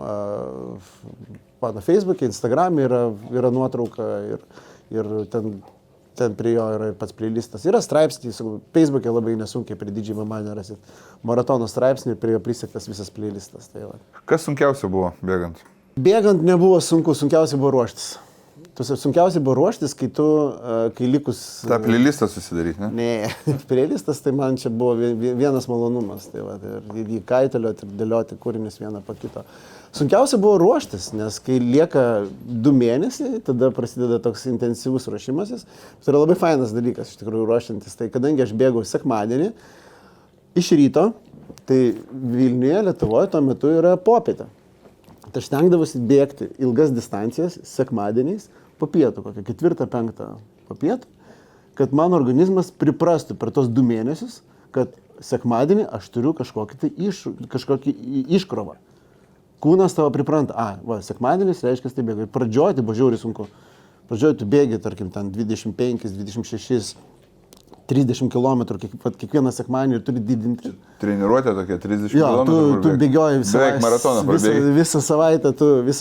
mano Facebook'e, Instagram'e yra nuotrauka ir ten prie jo yra ir pats playlistas. Yra straipsnis, Facebook'e labai nesunkiai prie DJ Mama nerasit maratono straipsnį ir prie jo prisektas visas playlistas. Kas sunkiausia buvo bėgant? Bėgant nebuvo sunku, sunkiausia buvo ruoštis. Sunkiausiai buvo ruoštis, kai likus... Ta playlistą susidaryti, ne? Ne, playlistas tai man čia buvo vienas malonumas. Tai va, ir jį kaitalioti ir dėlioti kūrinius vieną po kito. Sunkiausia buvo ruoštis, nes kai lieka 2 mėnesiai, tada prasideda toks intensyvus ruošimasis. Tai yra labai fainas dalykas, iš tikrųjų, ruošiantis. Tai kadangi aš bėgau sekmadienį iš ryto, tai Vilniuje, Lietuvoje tuo metu yra popietė. Tai aš stengdavausi bėgti ilgas distancijas sekmadieniais po pietų, kokią 4-5 po pietų, kad mano organizmas priprastų per tos 2 mėnesius, kad sekmadienį aš turiu kažkokį iškrovą. Kūnas tavo pripranta, sekmadienis reiškia, tai bėga. Pradžioj tai buvo žiauriai sunku. Pradžioj tu bėgi, tarkim, ten 25, 26, 30 km kiekvieną sekmadienį ir turi didinti. Treniruotė tokia 30 jo, km. Tu bėgioji beveik maratoną prabėgi. Visą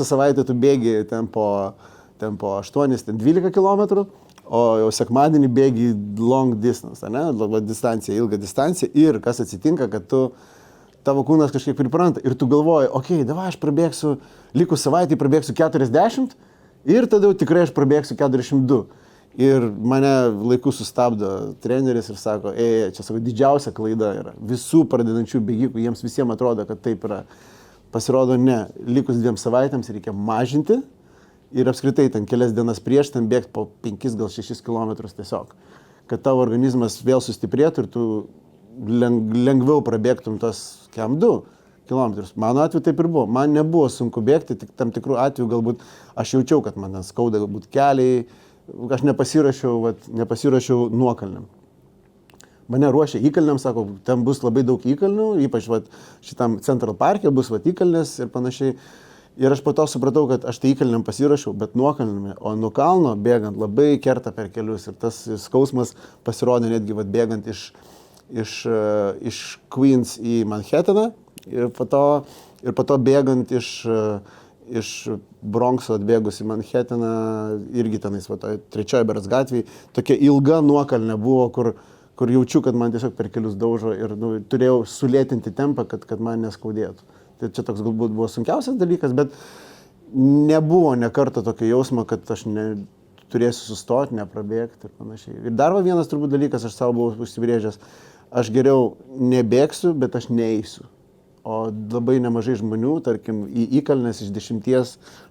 savaitę tu bėgi ten po 8-12 km, o jau sekmadienį bėgi long distance, ne? Distancija, ilga distancija ir kas atsitinka, kad tavo kūnas kažkiek pripranta ir tu galvoji, davai aš prabėgsiu, likus savaitį prabėgsiu 40 ir tada jau tikrai aš prabėgsiu 42. Ir mane laiku sustabdo treneris ir sako, čia sako, didžiausia klaida yra. Visų pradedančių bėgikų, jiems visiems atrodo, kad taip yra. Pasirodo, ne, likus 2 savaitėms reikia mažinti ir apskritai ten kelias dienas prieš ten bėgti po 5 gal 6 km tiesiog. Kad tavo organizmas vėl sustiprėtų ir tu lengviau prabėgtum tos 2 km. Mano atveju taip ir buvo. Man nebuvo sunku bėgti, tik tam tikrų atveju galbūt aš jaučiau, kad man skauda galbūt keliai. Aš nepasirašiau nuokalniam. Mane ruošė įkalniam, sako, ten bus labai daug įkalnių, ypač šitam Central Parke bus įkalnės ir panašiai. Ir aš po to supratau, kad aš tai įkalniam pasirašiau, bet nuokalniam, o nuo kalno bėgant labai kerta per kelius ir tas skausmas pasirodė netgi bėgant iš Queens į Manhattaną ir po to bėgant iš Bronxo atbėgus į Manhattaną, irgi tenais, trečioje berods gatvėje, tokia ilga nuokalnė buvo, kur jaučiu, kad man tiesiog per kelius daužo ir turėjau sulėtinti tempą, kad man neskaudėtų. Tai čia toks galbūt buvo sunkiausias dalykas, bet nebuvo nekarto tokio jausmo, kad aš turėsiu sustoti, neprabėgti ir panašiai. Ir dar vienas turbūt dalykas, aš savo buvau užsibrėžęs, aš geriau nebėgsiu, bet aš neeisiu. O labai nemažai žmonių, tarkim, į įkalnes iš 10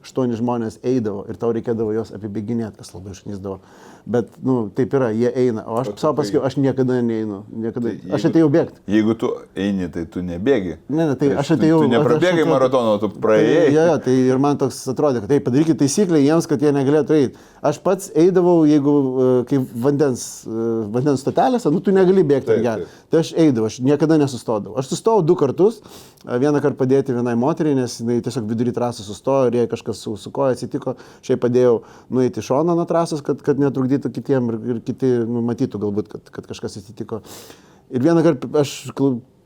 8 žmonės eidavo ir tau reikėdavo jos apibėginėti, kas labai šnyzdavo. Bet, taip yra, jie eina, o aš savo pasakiau, aš niekada neinu, aš atėjau bėgti. Jeigu tu eini, tai tu nebėgi. Ne, tai aš atėjau... Tu neprabėgai maratono, tu praėjai. Tai ir man toks atrodė, kad padarykit taisyklę jiems, kad jie negalėtų eiti. Aš pats eidavau, jeigu kaip vandens stotelėse, tu negali bėgti atgal. Tai aš eidavau, aš niekada nesustodavau. Aš sustojau 2 kartus, vieną kartą padėti vienai moteriai, nes jinai tiesiog vidury trasos sustojo ir jai kažkas su koja atsitiko. Šiaip padėjau nueiti į šoną nuo trasos, kad netrukdytų kitiem ir kiti matytų galbūt, kad kažkas atsitiko. Ir vieną kartą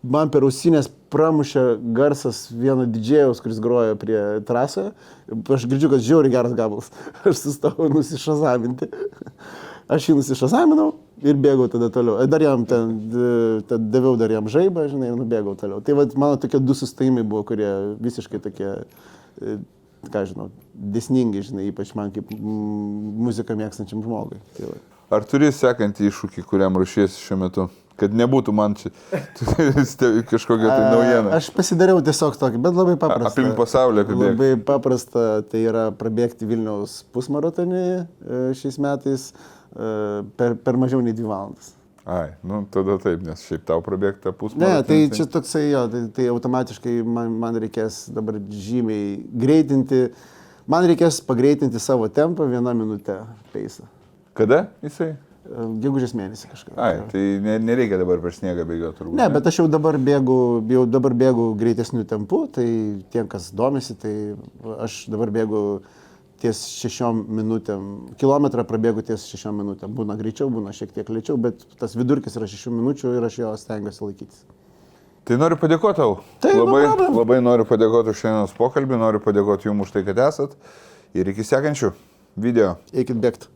man per ausinės pramušė garsas vieno didžėjaus, kuris grojo prie trasoje. Aš girdžiu, kad žiauriai geras gabalas. Aš sustojau nusišazaminti. Aš jį nusišazaminau ir bėgau tada toliau. Dar jam daviau dar jam žaibą, žinai, ir nubėgau toliau. Tai man tokie 2 sustojimai buvo, kurie visiškai tokie, dėsningi, žinai, ypač man kaip muziką mėgstančiam žmogui. Tai Ar turi sekantį iššūkį, kuriam ruošiesi šiuo metu? Kad nebūtų man čia kažkokia tai naujiena. Aš pasidariau tiesiog tokį, bet labai paprasta. Aplink pasaulį apibėgti. Labai paprasta, tai yra prabėgti Vilniaus pusmaratonį šiais metais per mažiau nei 2 valandas. Tada taip, nes šiaip tau prabėgti tą pusmaratonį. Ne, tai čia toksai tai automatiškai man reikės dabar žymiai greitinti, man reikės pagreitinti savo tempą 1 minutę peisą. Kada jisai? Gegužės mėnesį kažką. Tai nereikia dabar per sniegą bėgioti turbūt. Ne, bet aš jau dabar bėgu greitesnių tempų, tai tiem, kas domisi, tai aš dabar bėgu ties 6 minutėm, kilometrą prabėgu ties 6 minutėm. Būna greičiau, būna šiek tiek lėčiau, bet tas vidurkis yra 6 minučių ir aš jo stengiuosi laikytis. Tai noriu padėkoti tau. Tai labai noriu padėkoti už šiandienos pokalbį, noriu padėkoti jums už tai, kad esat ir iki sekančių video. Eikit bėgti.